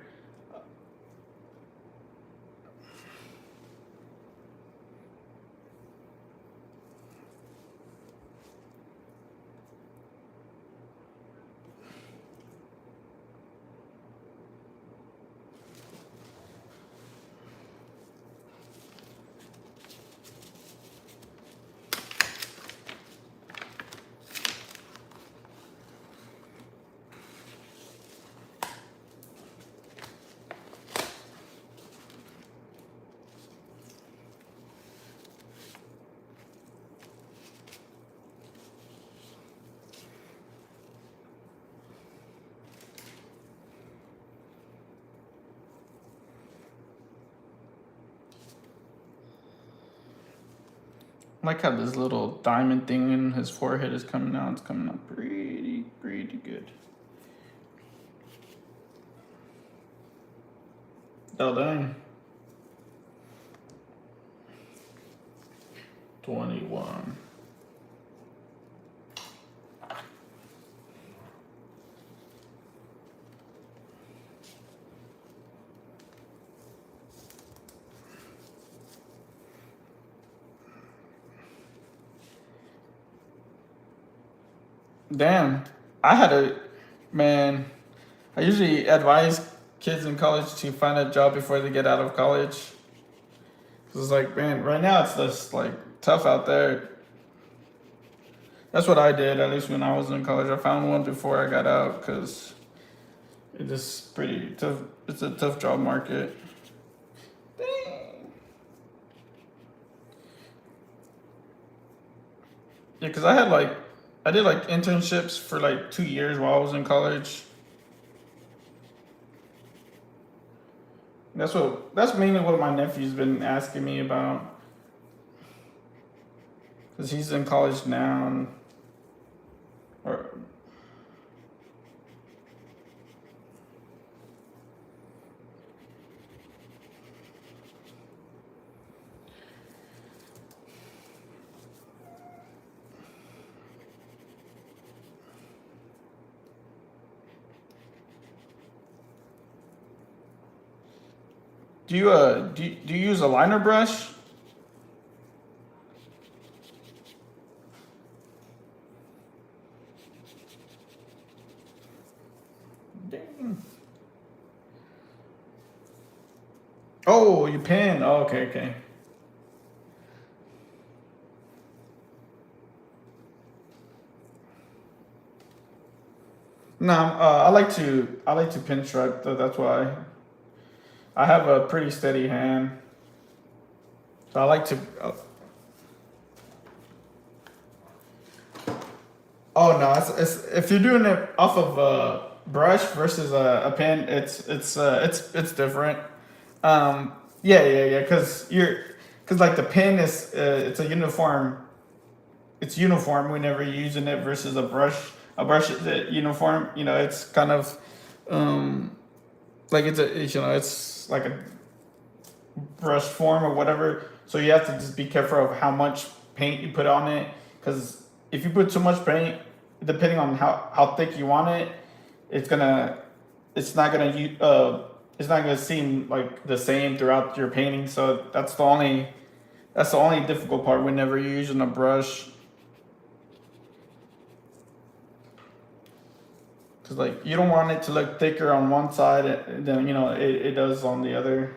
I like how this little diamond thing in his forehead is coming out. It's coming out pretty good. Oh dang, 21. Damn, I had a man. I usually advise kids in college to find a job before they get out of college. 'Cause it's like, man, right now it's just like tough out there. That's what I did, at least when I was in college. I found one before I got out because it is pretty tough. It's a tough job market. Dang. Yeah, because I did like internships for like 2 years while I was in college. That's mainly what my nephew's been asking me about because he's in college now. Or do you use a liner brush? Dang. Oh, you pen. Oh, okay, okay. No, I like to pinstripe. That's why I have a pretty steady hand. So I like to. Oh no, it's if you're doing it off of a brush versus a pen, it's different. Yeah. Because like the pen is it's a uniform. It's uniform whenever you're using it versus a brush. A brush is uniform. You know, it's kind of um, like it's like a brush form or whatever. So you have to just be careful of how much paint you put on it, because if you put too much paint, depending on how thick you want it, it's gonna it's not gonna it's not gonna seem like the same throughout your painting. So that's the only difficult part whenever you're using a brush, because like you don't want it to look thicker on one side than it does on the other.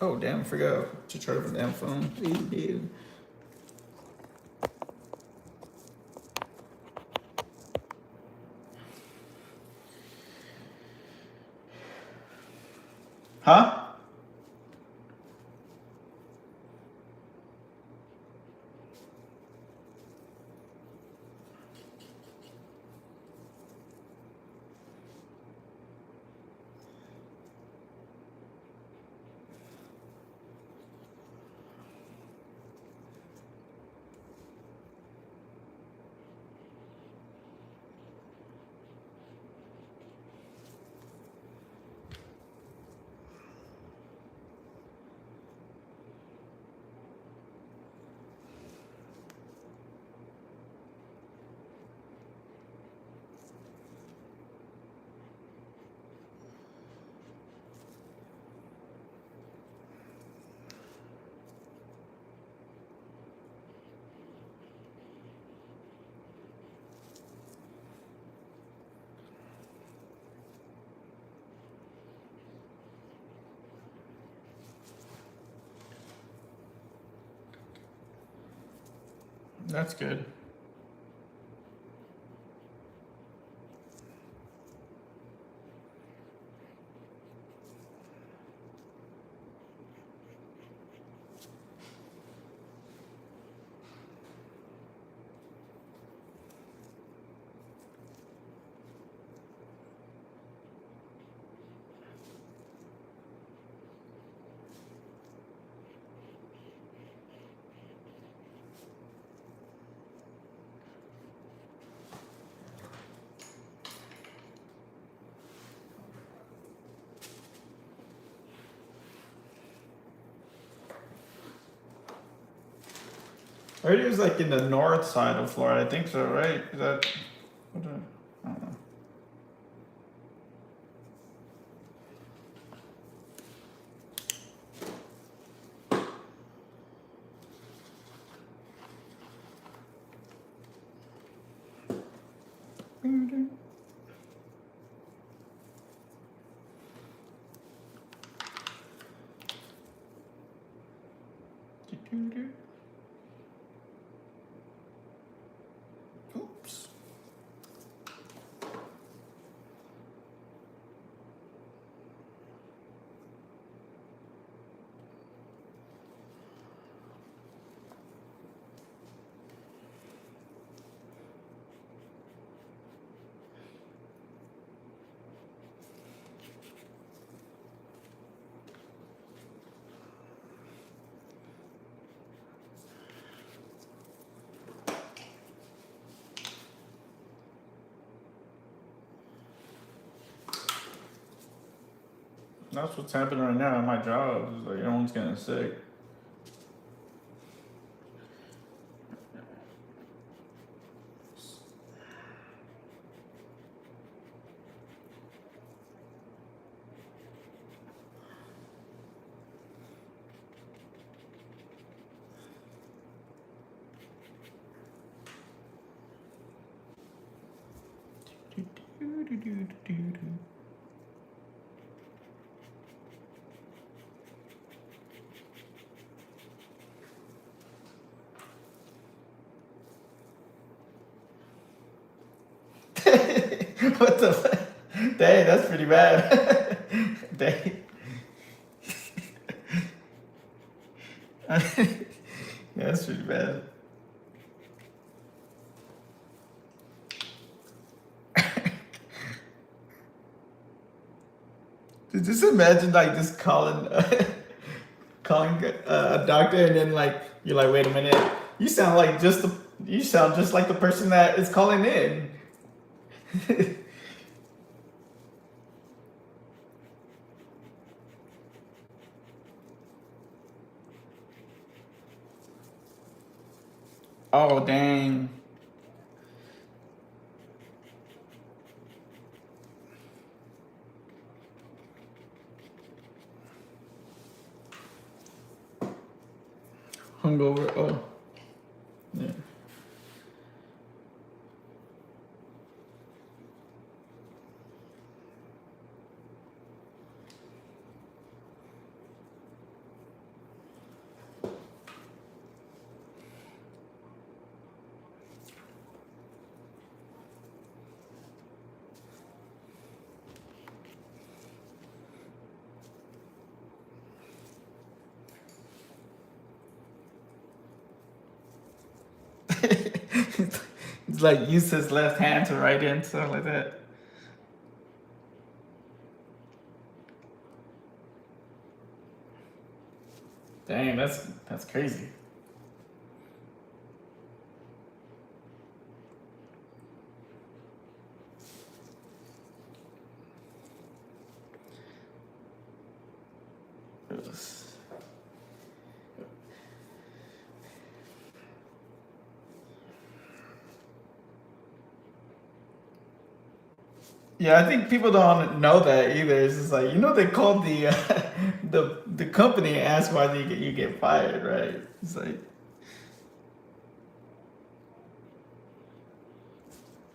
Oh damn! I forgot to charge the damn phone. Ew. Huh? That's good. I heard it was like in the north side of Florida. I think so, right? Is that? What I don't know. Oops. That's what's happening right now at my job. It's like everyone's getting sick. What the fuck? Dang, that's pretty bad. Dang. Yeah, that's pretty bad. Just imagine like just calling, calling a doctor, and then like you're like, wait a minute, you sound like you sound just like the person that is calling in. Oh dang. Hungover. Oh yeah. It's like use his left hand to write in stuff like that. Dang, that's crazy. Yeah, I think people don't know that either. It's just like they called the the company and asked why you get fired, right? It's like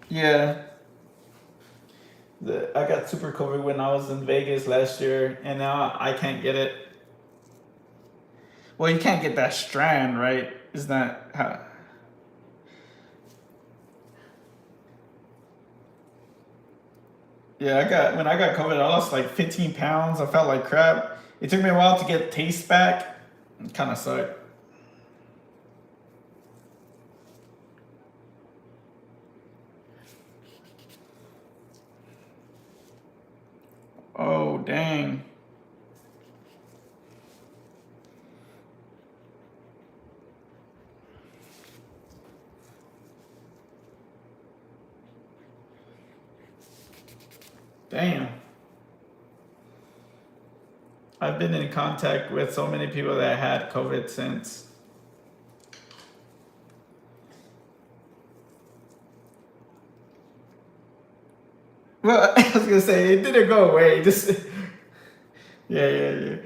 yeah, I got super COVID when I was in Vegas last year, and now I can't get it. Well, you can't get that strand, right? Is that how? Yeah, when I got COVID, I lost like 15 pounds. I felt like crap. It took me a while to get taste back. It kind of sucked. Oh dang, damn. I've been in contact with so many people that had COVID since. Well, I was gonna say it didn't go away. Just yeah, yeah, yeah.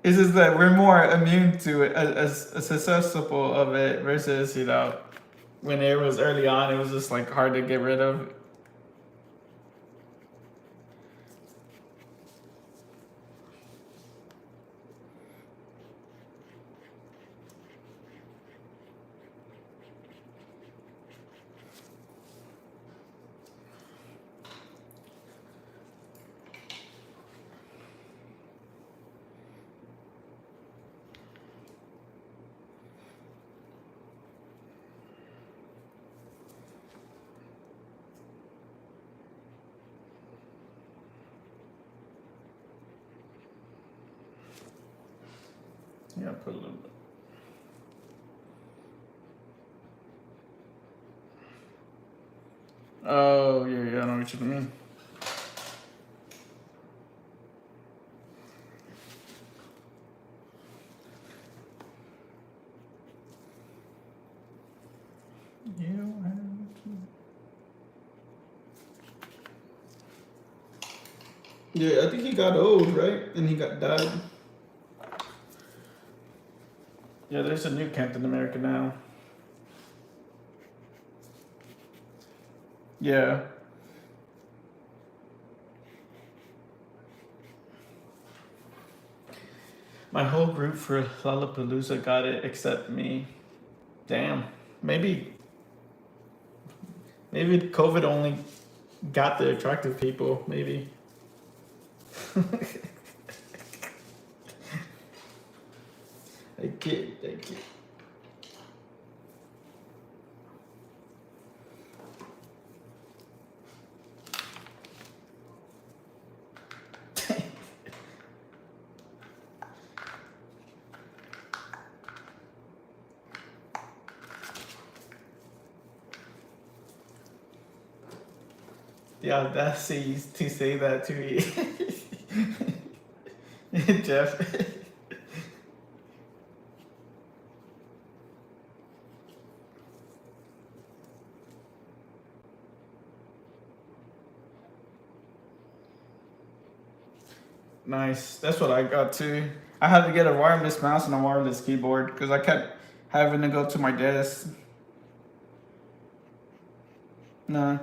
It's just that we're more immune to it, as susceptible of it versus when it was early on, it was just like hard to get rid of. Yeah, put a little bit. Oh yeah, yeah, I know what you mean. You have to. Yeah, I think he got old, right? And he got died. Yeah, there's a new Captain America now. Yeah. My whole group for Lollapalooza got it except me. Damn. Maybe COVID only got the attractive people, maybe. I kid. The audacity to say that to me. Jeff. Nice. That's what I got too. I had to get a wireless mouse and a wireless keyboard because I kept having to go to my desk. No.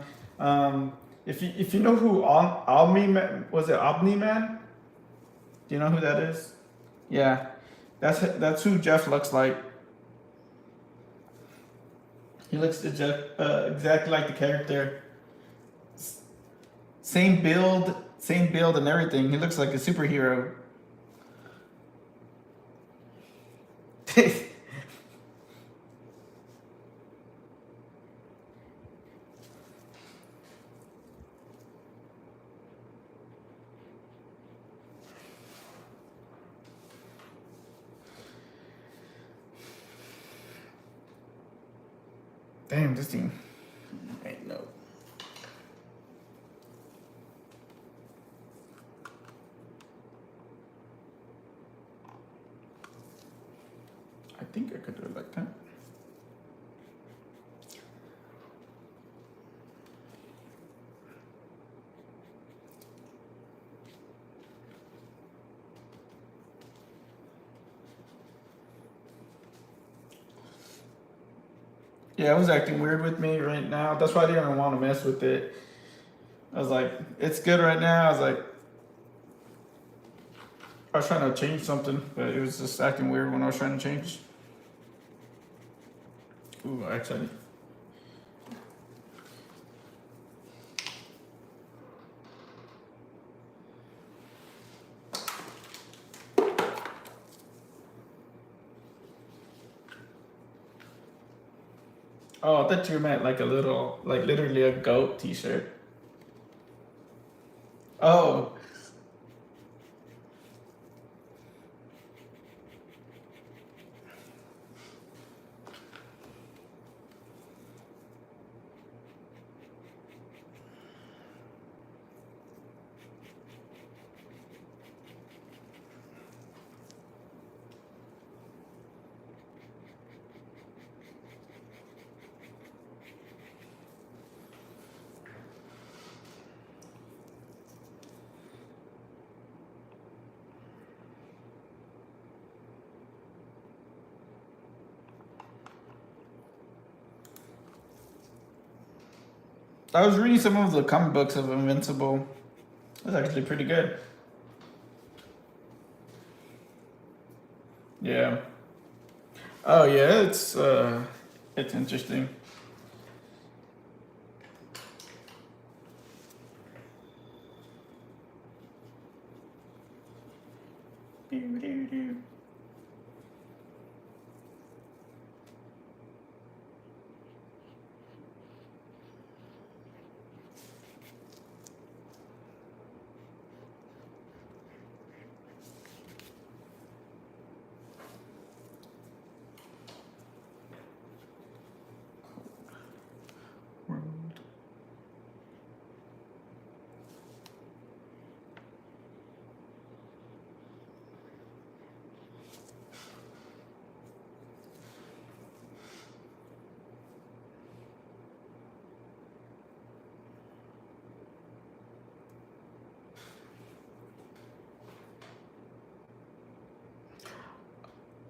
If you know who Omni Man was, it Omni Man? Do you know who that is? Yeah, that's who Jeff looks like. He looks to Jeff exactly like the character. Same build and everything. He looks like a superhero. Damn, this thing. Ain't no. I think I could do it like that. Yeah, it was acting weird with me right now. That's why I didn't even want to mess with it. I was like, it's good right now. I was trying to change something, but it was just acting weird when I was trying to change. Ooh, actually. Oh, I thought you meant like a little, like literally a goat T-shirt. Oh, I was reading some of the comic books of Invincible. It's actually pretty good. Yeah. Oh yeah, it's interesting. World.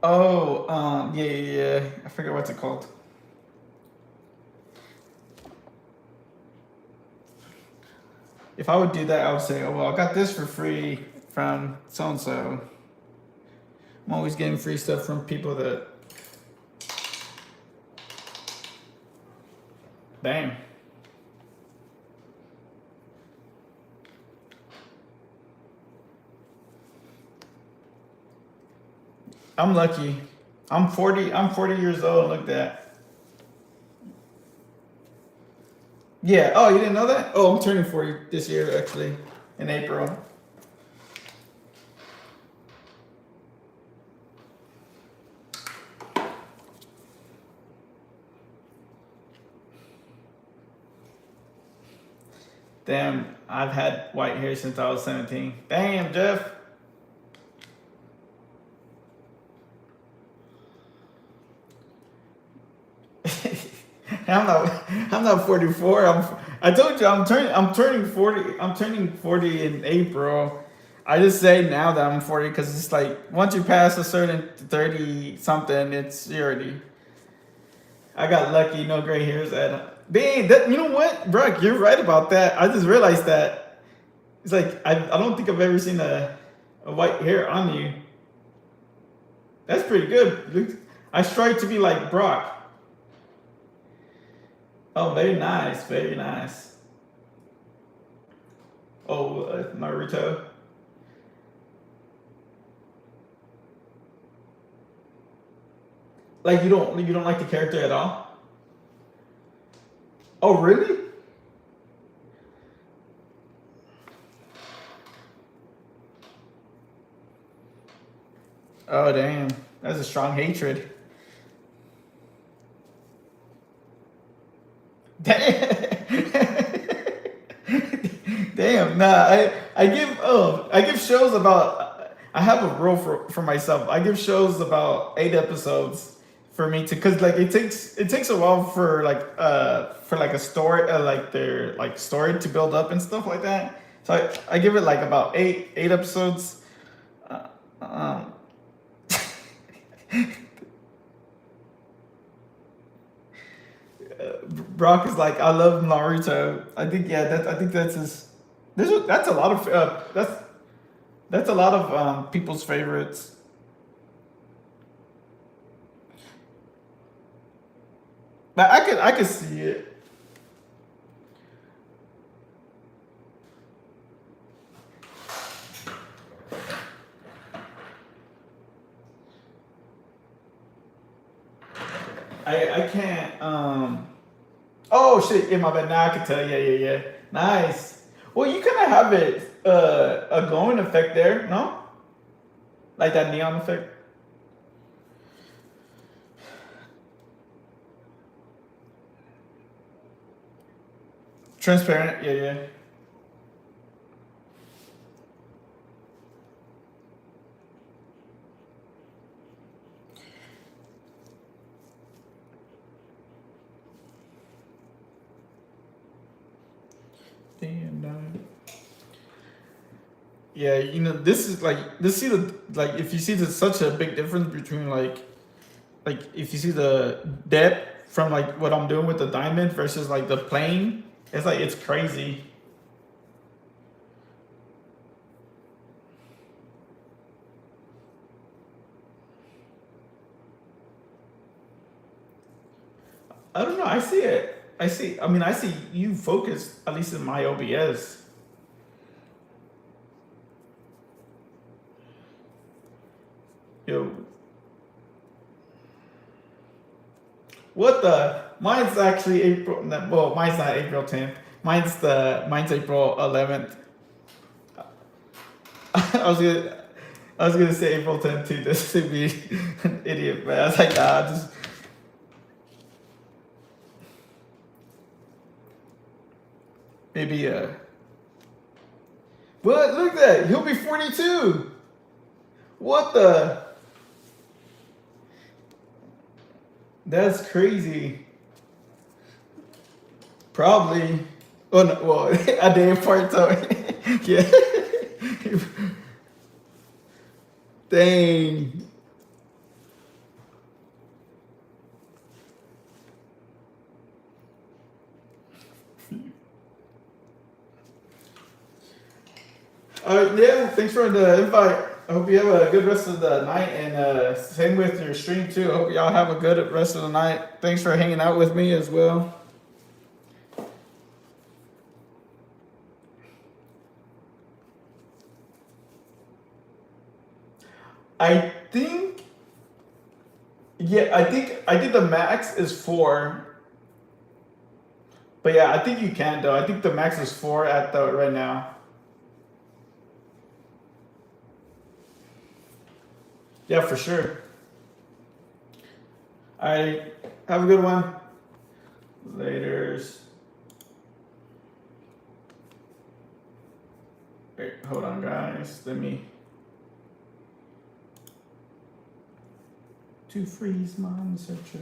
Oh, yeah. I forget what's it called. If I would do that, I would say, oh well, I got this for free from so and so. I'm always getting free stuff from people that. Damn. I'm lucky. I'm 40. I'm 40 years old. Look at that. Yeah. Oh, you didn't know that? Oh, I'm turning 40 this year, actually, in April. Damn, I've had white hair since I was 17. Damn, Jeff. I'm not. I'm not 44. I told you I'm turning 40. I'm turning 40 in April. I just say now that I'm 40 because it's like once you pass a certain 30 something, it's you already. I got lucky. No gray hairs. Dang, you know what, Brock? You're right about that. I just realized that. It's like I don't think I've ever seen a white hair on you. That's pretty good. I strive to be like Brock. Oh, very nice, very nice. Oh, Naruto. Like you don't like the character at all? Oh, really? Oh, damn. That's a strong hatred. Damn, nah, I give shows about I have a rule for myself. I give shows about 8 episodes for me to cause like it takes a while for like a story like their like story to build up and stuff like that. So I give it like about eight episodes. Uh, um, Brock is like I love Naruto. I think that's his. That's a lot of that's a lot of people's favorites. But I could see it. I can't oh shit, yeah, my bad. Now I can tell. Yeah. Nice. Well, you kind of have it a glowing effect there, no? Like that neon effect. Transparent. Yeah. Damn. No. Yeah, this is like this. See the like if you see there's such a big difference between like if you see the depth from like what I'm doing with the diamond versus like the plane. It's like it's crazy. I don't know. I see it. I see. I mean, I see you focus at least in my OBS. Yo, what the? Mine's actually April. Well, mine's not April 10th. Mine's April 11th. I was gonna I was gonna say April 10th too, just to be an idiot, but I was like, nah, just maybe what? Look at that. He'll be 42. What the? That's crazy. Probably. Oh no, well, a day apart though. Yeah. Dang. Yeah, thanks for the invite. I hope you have a good rest of the night, and same with your stream too. I hope y'all have a good rest of the night. Thanks for hanging out with me as well. I think, yeah, I think the max is 4. But yeah, I think you can though. I think the max is 4 at the right now. Yeah, for sure. All right, have a good one. Laters. Wait, hold on, guys. Let me. To freeze mom searcher.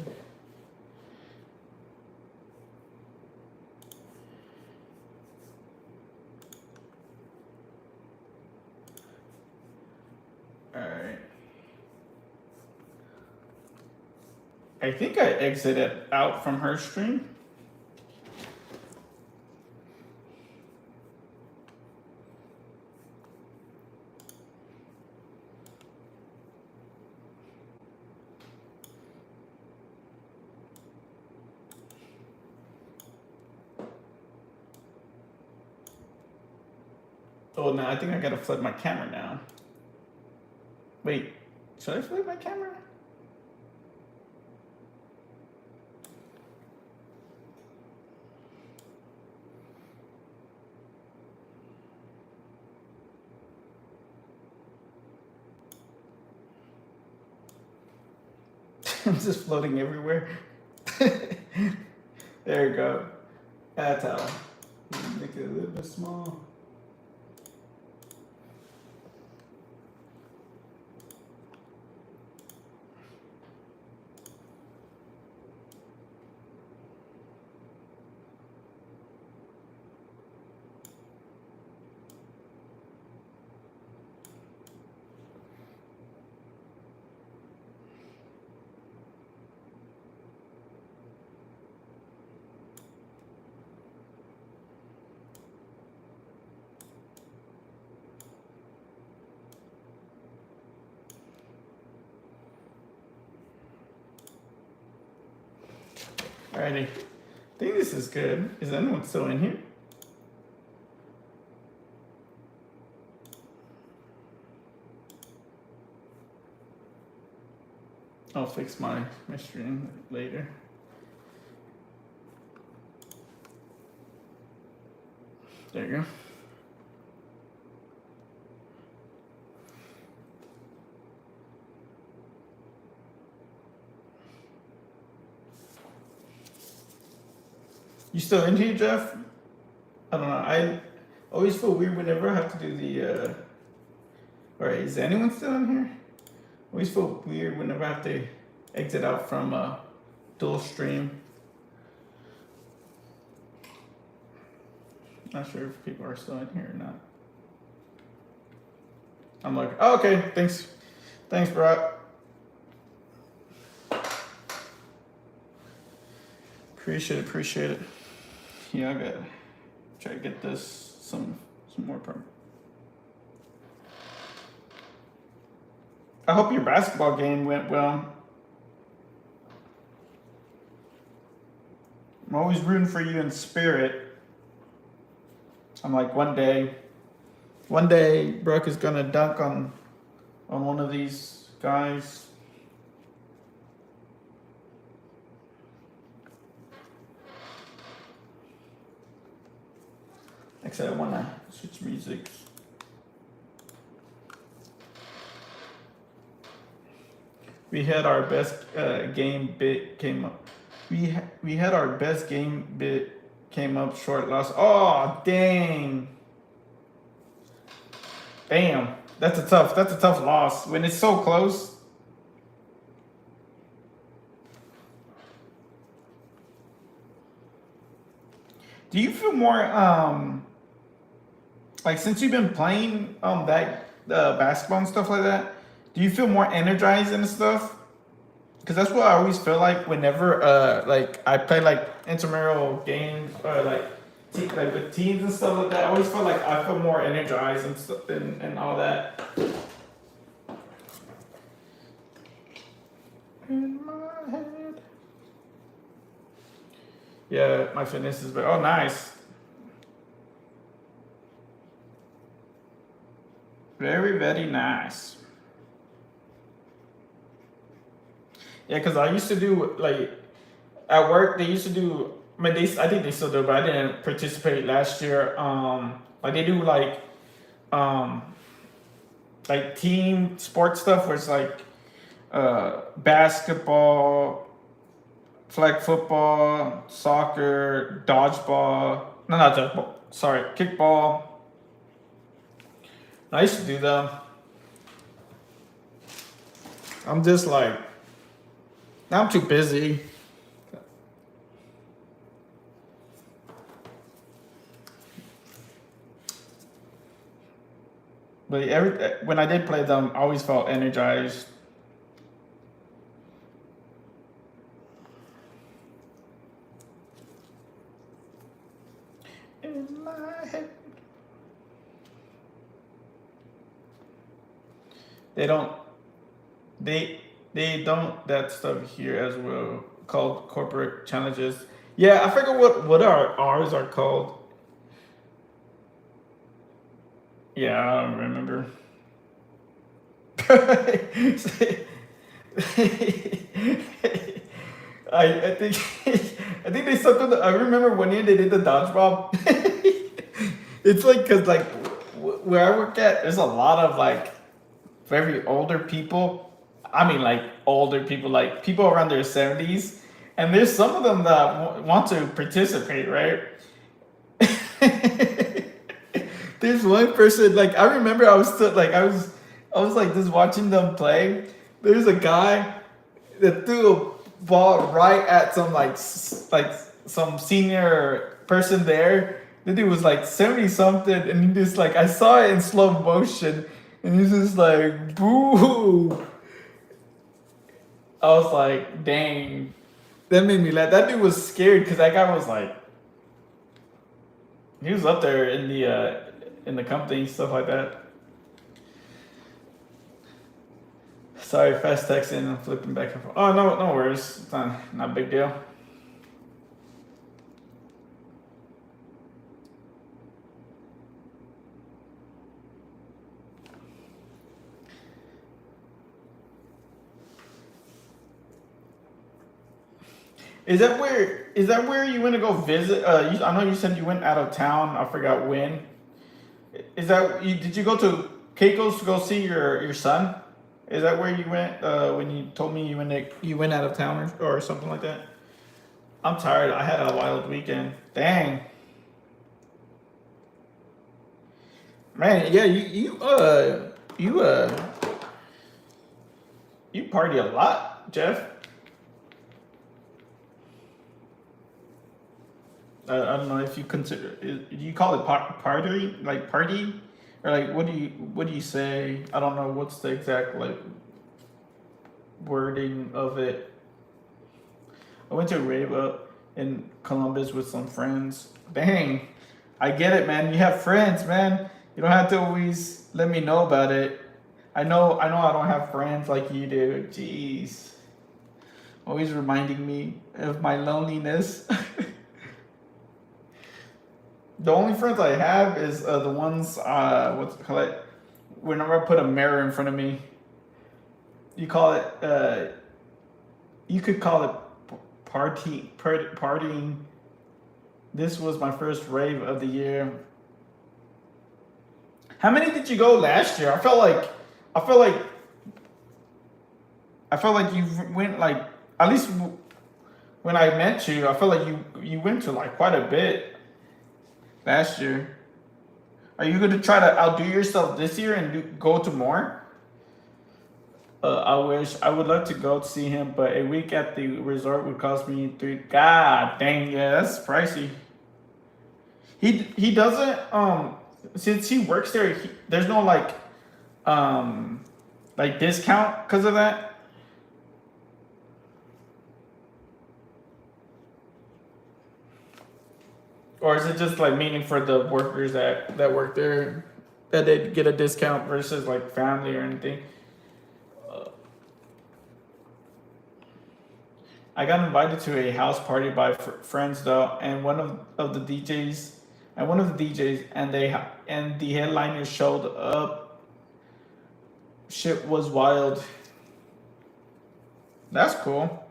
All right. I think I exited out from her stream. Oh no, I think I gotta flip my camera now. Wait, should I flip my camera? I'm just floating everywhere. There you go. That's how. Make it a little bit small. Alrighty. I think this is good. Is anyone still in here? I'll fix my stream later. There you go. You still in here, Jeff? I don't know. I always feel weird whenever I have to do the. Alright, is anyone still in here? I always feel weird whenever I have to exit out from dual stream. Not sure if people are still in here or not. I'm like, oh, okay, thanks. Thanks, Brock. Appreciate it. Yeah, I got it. Try to get this some more perm. I hope your basketball game went well. I'm always rooting for you in spirit. I'm like, one day, Brooke is gonna dunk on one of these guys. Actually, I wanna switch music. We had our best game bit came up. We had our best game bit came up short loss. Oh dang! Damn, that's a tough loss when it's so close. Do you feel more like since you've been playing that basketball and stuff like that? Do you feel more energized and stuff? Because that's what I always feel like whenever like I play like intramural games or like like with teams and stuff like that. I always feel like I feel more energized and stuff and all that. In my head. Yeah, my fitness is oh nice. Very, very nice. Yeah, because I used to do like at work. They used to do. I mean, I think they still do, but I didn't participate last year. Like they do um, like team sports stuff where it's like basketball, flag football, soccer, dodgeball. No, not dodgeball. Sorry, kickball. I used to do them. I'm just like, I'm too busy. But when I did play them, I always felt energized. In my head. They don't. They don't that stuff here as well called corporate challenges. Yeah, I forget what ours are called. Yeah, I don't remember. I think I think they suck on the. I remember one year they did the dodgeball. It's like because like where I work at, there's a lot of like very older people. I mean, like older people, like people around their 70s, and there's some of them that want to participate, right? There's one person like I remember I was still like I was like just watching them play. There's a guy that threw a ball right at some like some senior person there. The dude was like 70 something, and he just like I saw it in slow motion, and he's just like boo. I was like, dang, that made me laugh. That dude was scared because that guy was like, he was up there in the company stuff like that. Sorry, fast texting and flipping back and forth. Oh no worries. It's not a big deal. Is that where you went to go visit? I know you said you went out of town. I forgot when. Is that you? Did you go to Keiko's to go see your son? Is that where you went when you told me you went out of town or something like that? I'm tired. I had a wild weekend. Dang, man. Yeah, you party a lot, Jeff. I don't know if you consider. Do you call it party, like party, or like what do you say? I don't know what's the exact like wording of it. I went to a rave up in Columbus with some friends. Dang, I get it, man. You have friends, man. You don't have to always let me know about it. I know I don't have friends like you do. Jeez. Always reminding me of my loneliness. The only friends I have is the ones what's it called? Whenever I put a mirror in front of me, you call it you could call it partying. This was my first rave of the year. How many did you go last year? I felt like I felt like you went like at least when I met you, I felt like you went to like quite a bit last year. Are you going to try to outdo yourself this year and go to more? I wish I would love to go to see him, but a week at the resort would cost me three. God dang, yeah, that's pricey. He doesn't since he works there. There's no like discount because of that. Or is it just like meaning for the workers that work there that they get a discount versus like family or anything? I got invited to a house party by friends though, and one of the DJs and the headliner showed up. Shit was wild. That's cool.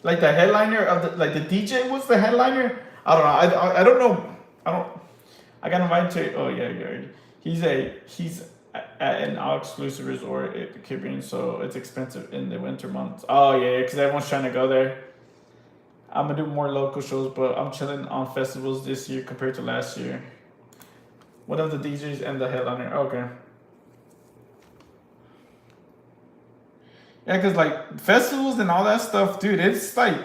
Like the headliner of the like the DJ was the headliner. I don't know. I don't know. I don't. I got invited to. Oh yeah, yeah. He's at an all exclusive resort at the Caribbean, so it's expensive in the winter months. Oh yeah, because everyone's trying to go there. I'm gonna do more local shows, but I'm chilling on festivals this year compared to last year. One of the DJs and the headliner. Okay. Yeah, cause like festivals and all that stuff, dude, it's like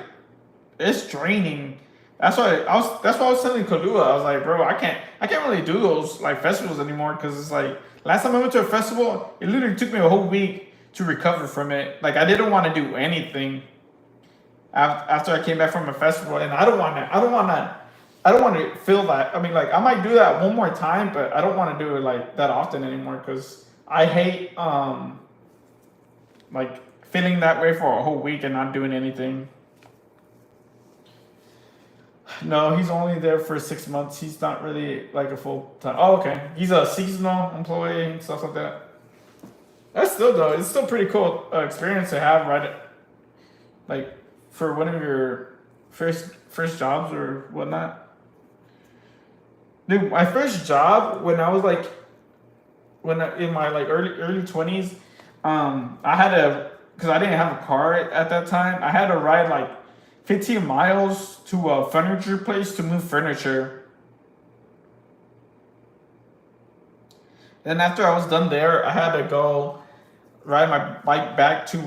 it's draining. That's why I was telling Kalua. I was like, bro, I can't really do those like festivals anymore because it's like last time I went to a festival, it literally took me a whole week to recover from it. Like I didn't want to do anything after I came back from a festival, and I don't want to feel that. I mean, like I might do that one more time, but I don't want to do it like that often anymore because I hate like feeling that way for a whole week and not doing anything. No, he's only there for 6 months. He's not really like a full time. Oh, okay. He's a seasonal employee and stuff like that. That's still though. It's still pretty cool experience to have, right? Like for one of your first jobs or whatnot. Dude, my first job when I was like in my like early 20s, I had a because I didn't have a car at that time. I had to ride like 15 miles to a furniture place to move furniture. Then after I was done there, I had to go ride my bike back to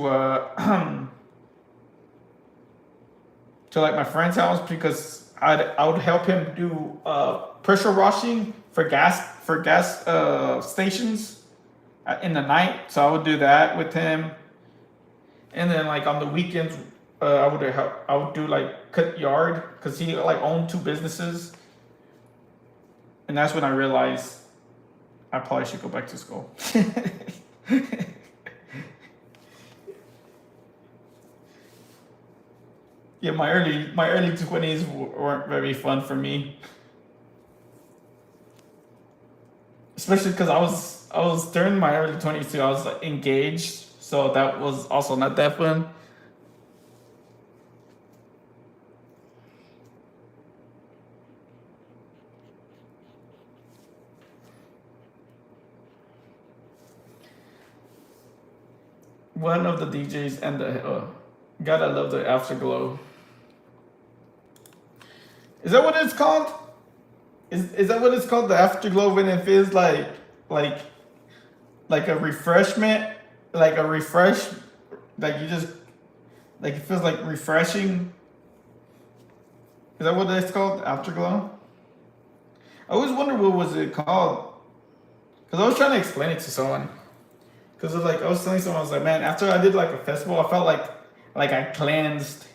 to like my friend's house because I would help him do pressure washing for gas stations in the night. So I would do that with him, and then like on the weekends, I would do like cut yard because he like owned two businesses, and that's when I realized I probably should go back to school. Yeah, my early 20s weren't very fun for me, especially because I was during my early 20s too. I was like, engaged, so that was also not that fun. One of the DJs and the gotta love the afterglow. Is that what it's called? Is that what it's called? The afterglow when it feels like like a refreshment, like a refresh, like you just like it feels like refreshing. Is that what it's called? Afterglow. I always wonder what was it called because I was trying to explain it to someone. Because like I was telling someone, I was like, man, after I did like a festival, I felt like I cleansed.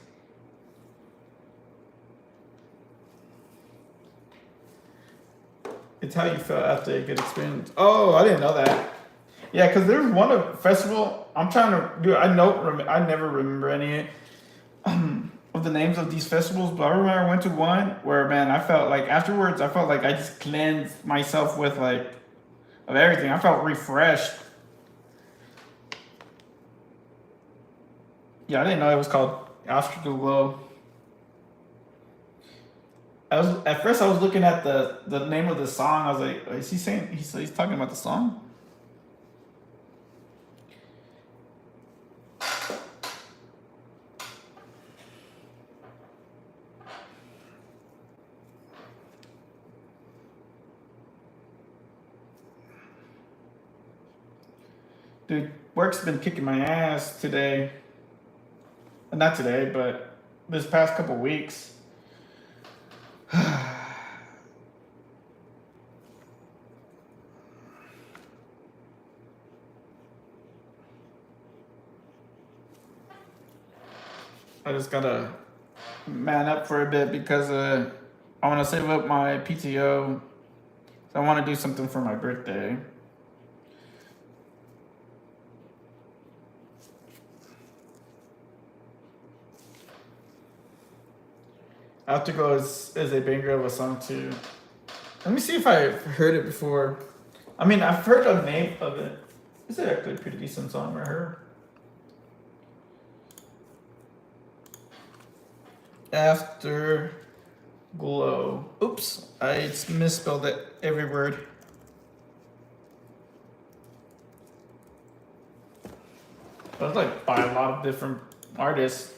It's how you felt after a good experience. Oh, I didn't know that. Yeah, because there's one festival. I'm trying to do. I never remember any of the names of these festivals, but I remember I went to one where, man, I felt like afterwards, I felt like I just cleansed myself with like of everything. I felt refreshed. Yeah, I didn't know it was called Afterglow. I was at first I was looking at the name of the song. I was like, is he saying he's talking about the song? Dude, work's been kicking my ass today. Not today, but this past couple weeks. I just gotta man up for a bit because I want to save up my PTO. So I want to do something for my birthday. Afterglow is a banger of a song too. Let me see if I've heard it before. I mean, I've heard the name of it. It's actually a pretty decent song right here. Afterglow. Oops, I misspelled it every word. But it's like by a lot of different artists.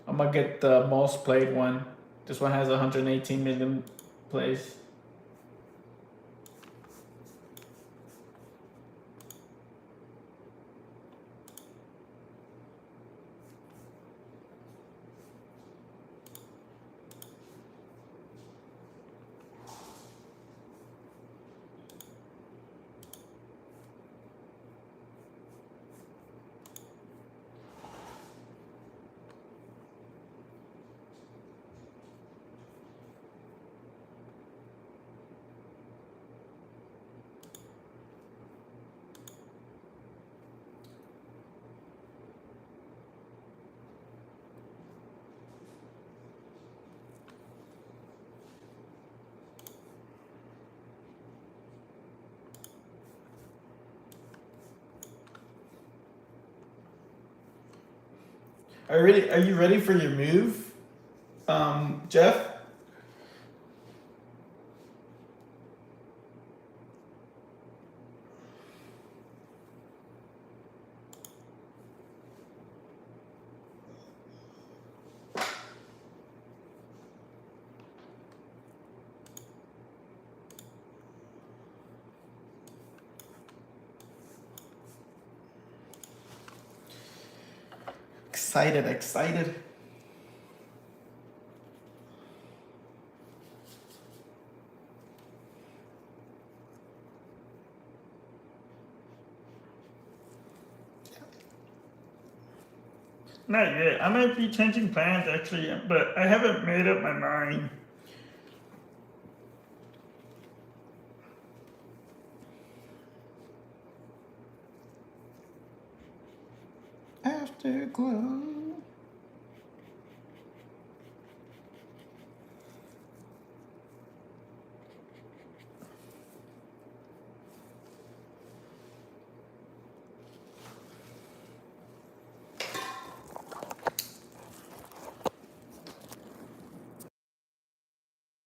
I'm gonna get the most played one. This one has 118 million plays. Are you ready for your move, Jeff? Excited. Not yet. I might be changing plans actually, but I haven't made up my mind. Afterglow.